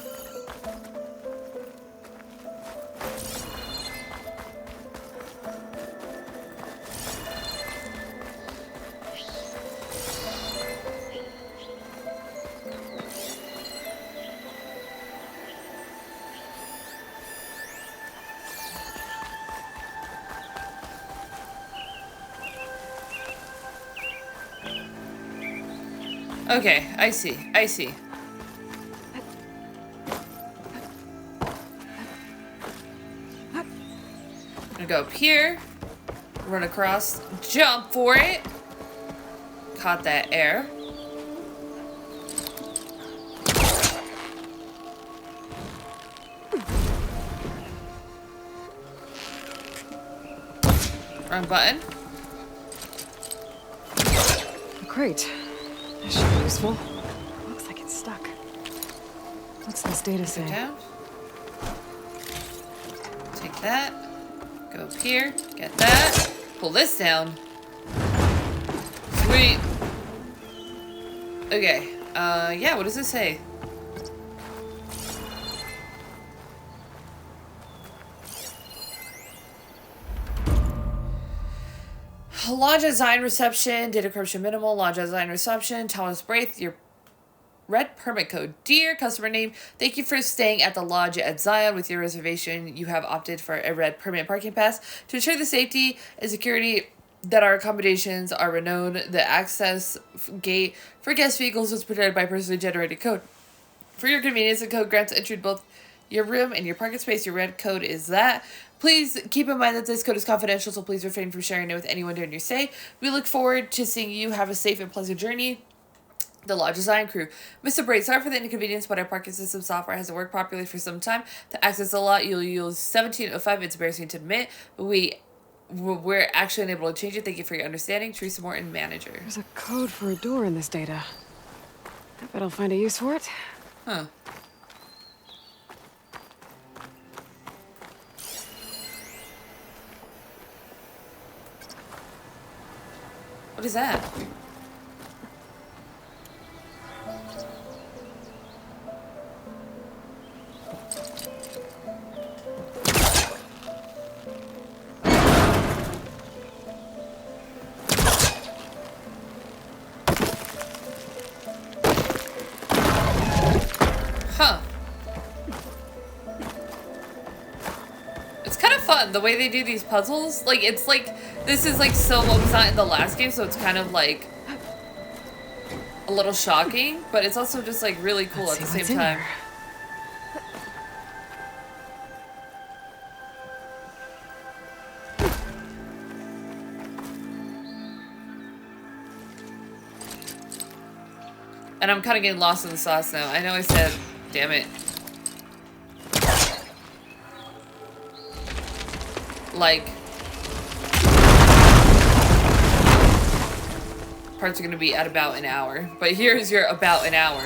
Okay, I see. I see. I'm gonna go up here, run across, jump for it. Caught that air. Wrong button. Great. That should be useful. Looks like it's stuck. What's this data say? Down. Take that. Go up here. Get that. Pull this down. Sweet. Okay. Yeah, what does it say? Lodge design reception, data corruption minimal, lodge design reception, Thomas Braith, your red permit code. Dear customer name, thank you for staying at the lodge at Zion. With your reservation, you have opted for a red permit parking pass. To ensure the safety and security that our accommodations are renowned, the access gate for guest vehicles is protected by personally generated code. For your convenience, the code grants entry to both your room and your parking space. Your red code is that. Please keep in mind that this code is confidential, so please refrain from sharing it with anyone during your stay. We look forward to seeing you have a safe and pleasant journey. The Lodge Design Crew. Mr. Braid, sorry for the inconvenience, but our parking system software hasn't worked properly for some time. To access the lot, you'll use 1705. It's embarrassing to admit, but we're actually unable to change it. Thank you for your understanding. Teresa Morton, manager. There's a code for a door in this data. I bet I'll find a use for it. Huh. What is that? Huh. It's kind of fun the way they do these puzzles. Like, it's like, this is like so what was not in the last game, so it's kind of like a little shocking, but it's also just like really cool at the same time. And I'm kind of getting lost in the sauce now. I know I said, damn it. Like, parts are going to be at about an hour. But here's your about an hour.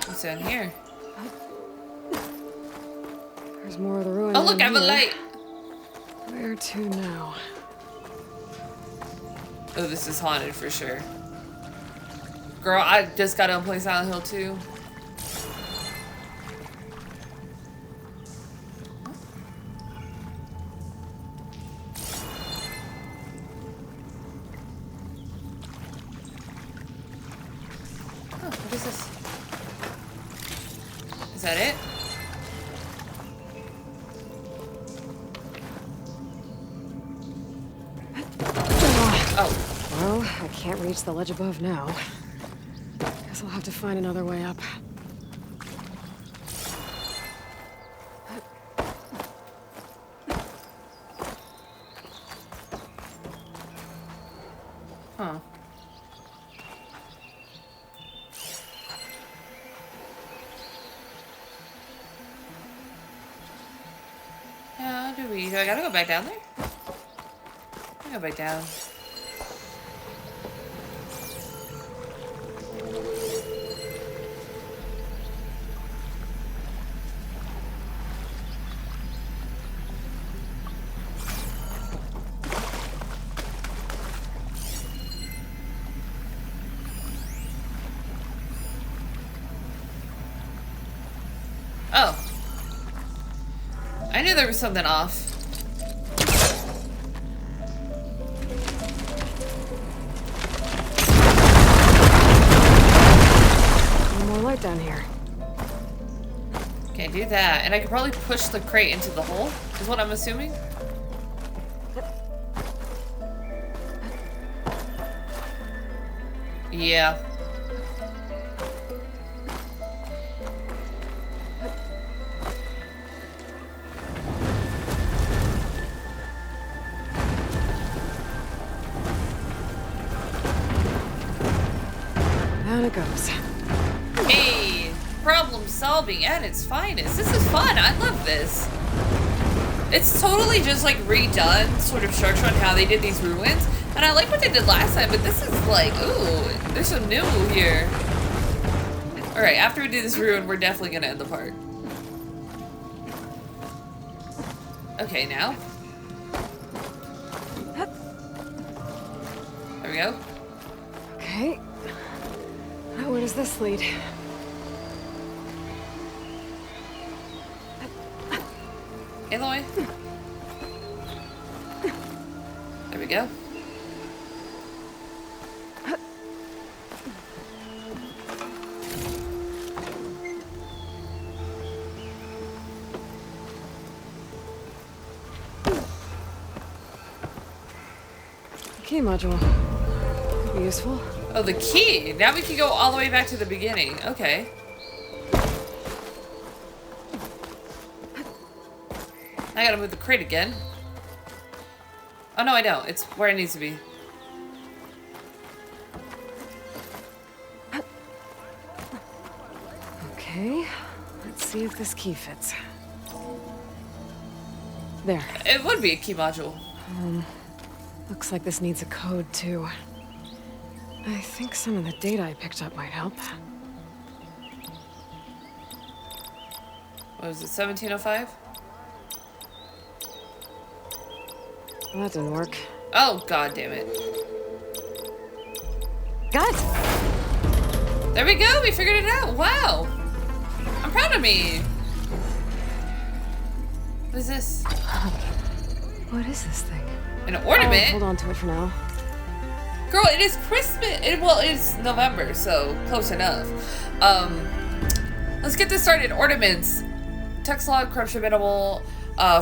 What's down here? There's more of the ruin. Oh, look, I have a light. Where to now? Oh, this is haunted for sure. Girl, I just got to play Silent Hill 2. Oh, what is this? Is that it? Oh. Well, I can't reach the ledge above now. Guess I'll have to find another way up. Huh. How do I gotta go back down there? I go back down. Oh. I knew there was something off. One more light down here. Can't do that. And I could probably push the crate into the hole, is what I'm assuming. Yeah. Down it goes. Hey, problem solving at its finest. This is fun. I love this. It's totally just like redone sort of structure on how they did these ruins. And I like what they did last time, but this is like, ooh, there's some new here. Alright, after we do this ruin, we're definitely gonna end the part. Okay, now. There we go. Okay. Now where does this lead? Aloy. There we go. Key module. Could be useful. Oh, the key. Now we can go all the way back to the beginning. Okay. I gotta move the crate again. Oh, no, I don't. It's where it needs to be. Okay, let's see if this key fits. There. It would be a key module. Looks like this needs a code, too. I think some of the data I picked up might help. What was it, 1705? Well, that didn't work. Oh, god damn it. Got it! There we go, we figured it out. Wow. I'm proud of me. What is this? What is this thing? An ornament? I'll hold on to it for now. Girl, it is Christmas. Well, it's November, so close enough. Let's get this started. Ornaments. Text log, corruption minimal.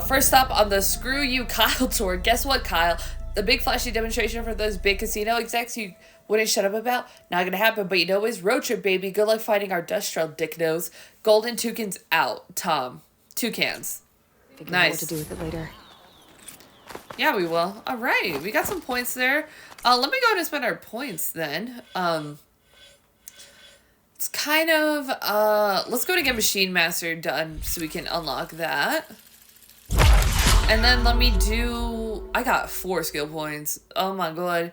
First stop on the Screw You Kyle tour. Guess what, Kyle? The big flashy demonstration for those big casino execs you wouldn't shut up about? Not gonna happen, but you know it's road trip, baby. Good luck finding our dust trail, dick nose. Golden toucans out, Tom. Toucans. Figure out Nice. what to do with it later. Yeah, we will. All right, we got some points there. Let me go ahead and spend our points then. It's kind of, let's go to get Machine Master done so we can unlock that. And then let me do, I got 4 skill points. Oh my god.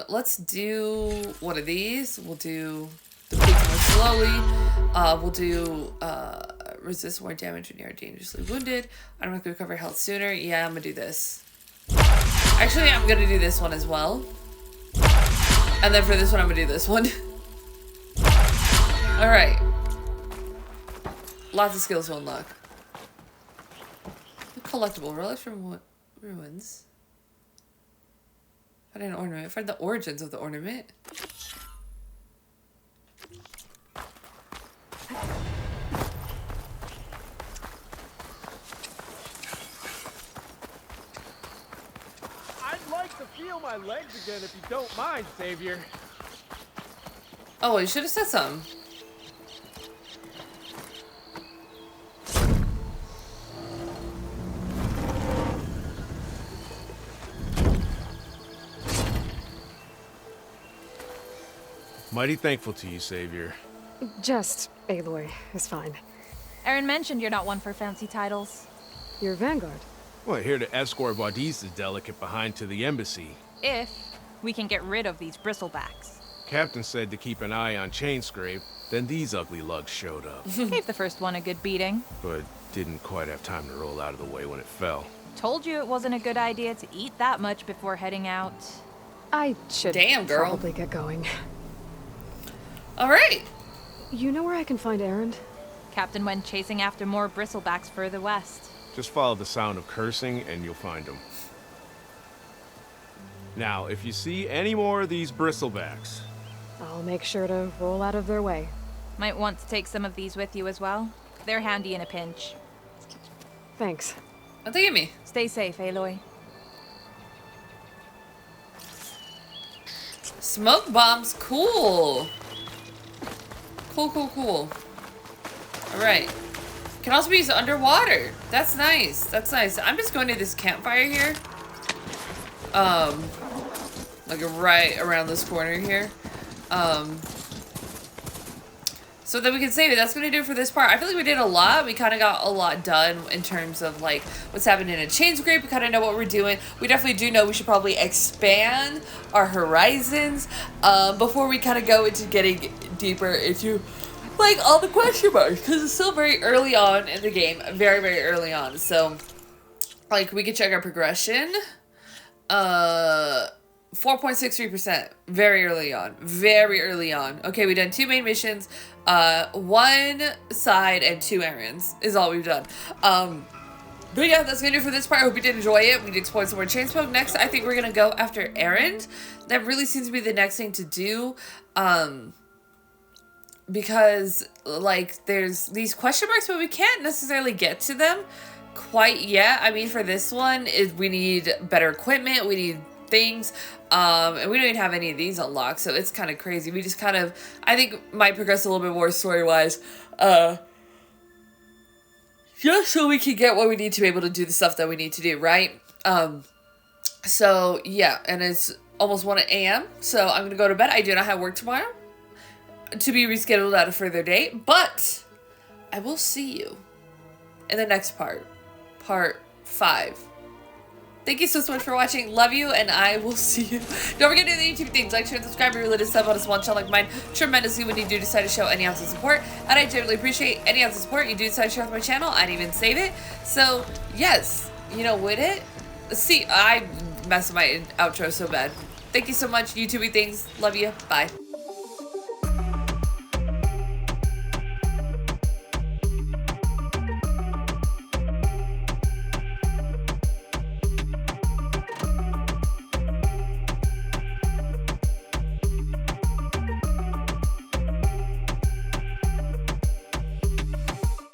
Let's do one of these. We'll do deplete more slowly. We'll do, resist more damage when you are dangerously wounded. I'm not gonna recover health sooner. Yeah, I'm gonna do this. Actually, I'm gonna do this one as well. And then for this one, I'm gonna do this one. Alright. Lots of skills to unlock. Collectible. Relics from ruins. Find an ornament. Find the origins of the ornament. I'd like to feel my legs again if you don't mind, Savior. Oh, you should have said something. Mighty thankful to you, Savior. Just Aloy is fine. Erin mentioned you're not one for fancy titles. You're Vanguard. Well, here to escort Vaudise's delicate behind to the embassy. If we can get rid of these bristlebacks. Captain said to keep an eye on Chainscrape, then these ugly lugs showed up. Gave the first one a good beating. But didn't quite have time to roll out of the way when it fell. Told you it wasn't a good idea to eat that much before heading out. I should probably get going. Alright. You know where I can find Erend? Captain went chasing after more bristlebacks further west. Just follow the sound of cursing and you'll find them. Now, if you see any more of these bristlebacks... I'll make sure to roll out of their way. Might want to take some of these with you as well. They're handy in a pinch. Thanks. Oh, they give me. Stay safe, Aloy. Smoke bombs, cool. Cool. Alright. Can also be used underwater. That's nice. That's nice. I'm just going to this campfire here. Like right around this corner here. So that we can save it. That's going to do it for this part. I feel like we did a lot. We kind of got a lot done in terms of like what's happening in Chainscrape. We kind of know what we're doing. We definitely do know we should probably expand our horizons before we kind of go into getting deeper into like all the question marks, because it's still very early on in the game. Very early on. So like we can check our progression. 4.63%. Very early on. Okay, we've done 2 main missions, 1 side, and 2 errands is all we've done. But yeah, that's gonna do it for this part. I hope you did enjoy it. We did explore some more Chainsmoke. Next, I think we're gonna go after Erend. That really seems to be the next thing to do. Because like there's these question marks, but we can't necessarily get to them quite yet. I mean, for this one, we need better equipment. We need things. And we don't even have any of these unlocked, so it's kind of crazy. We just kind of, I think, might progress a little bit more story-wise. Just so we can get what we need to be able to do the stuff that we need to do, right? So, yeah, and it's almost 1 a.m., so I'm going to go to bed. I do not have work tomorrow, to be rescheduled at a further date, but I will see you in the next part 5. Thank you so much for watching. Love you, and I will see you. Don't forget to do the YouTube things. Like, share, and subscribe. If you're really sub on a small channel like mine tremendously when you do decide to show any ounce of support. And I generally appreciate any ounce of support you do decide to share with my channel. I'd even save it. So, yes, you know, with it. See, I messed up my outro so bad. Thank you so much, YouTube things. Love you. Bye.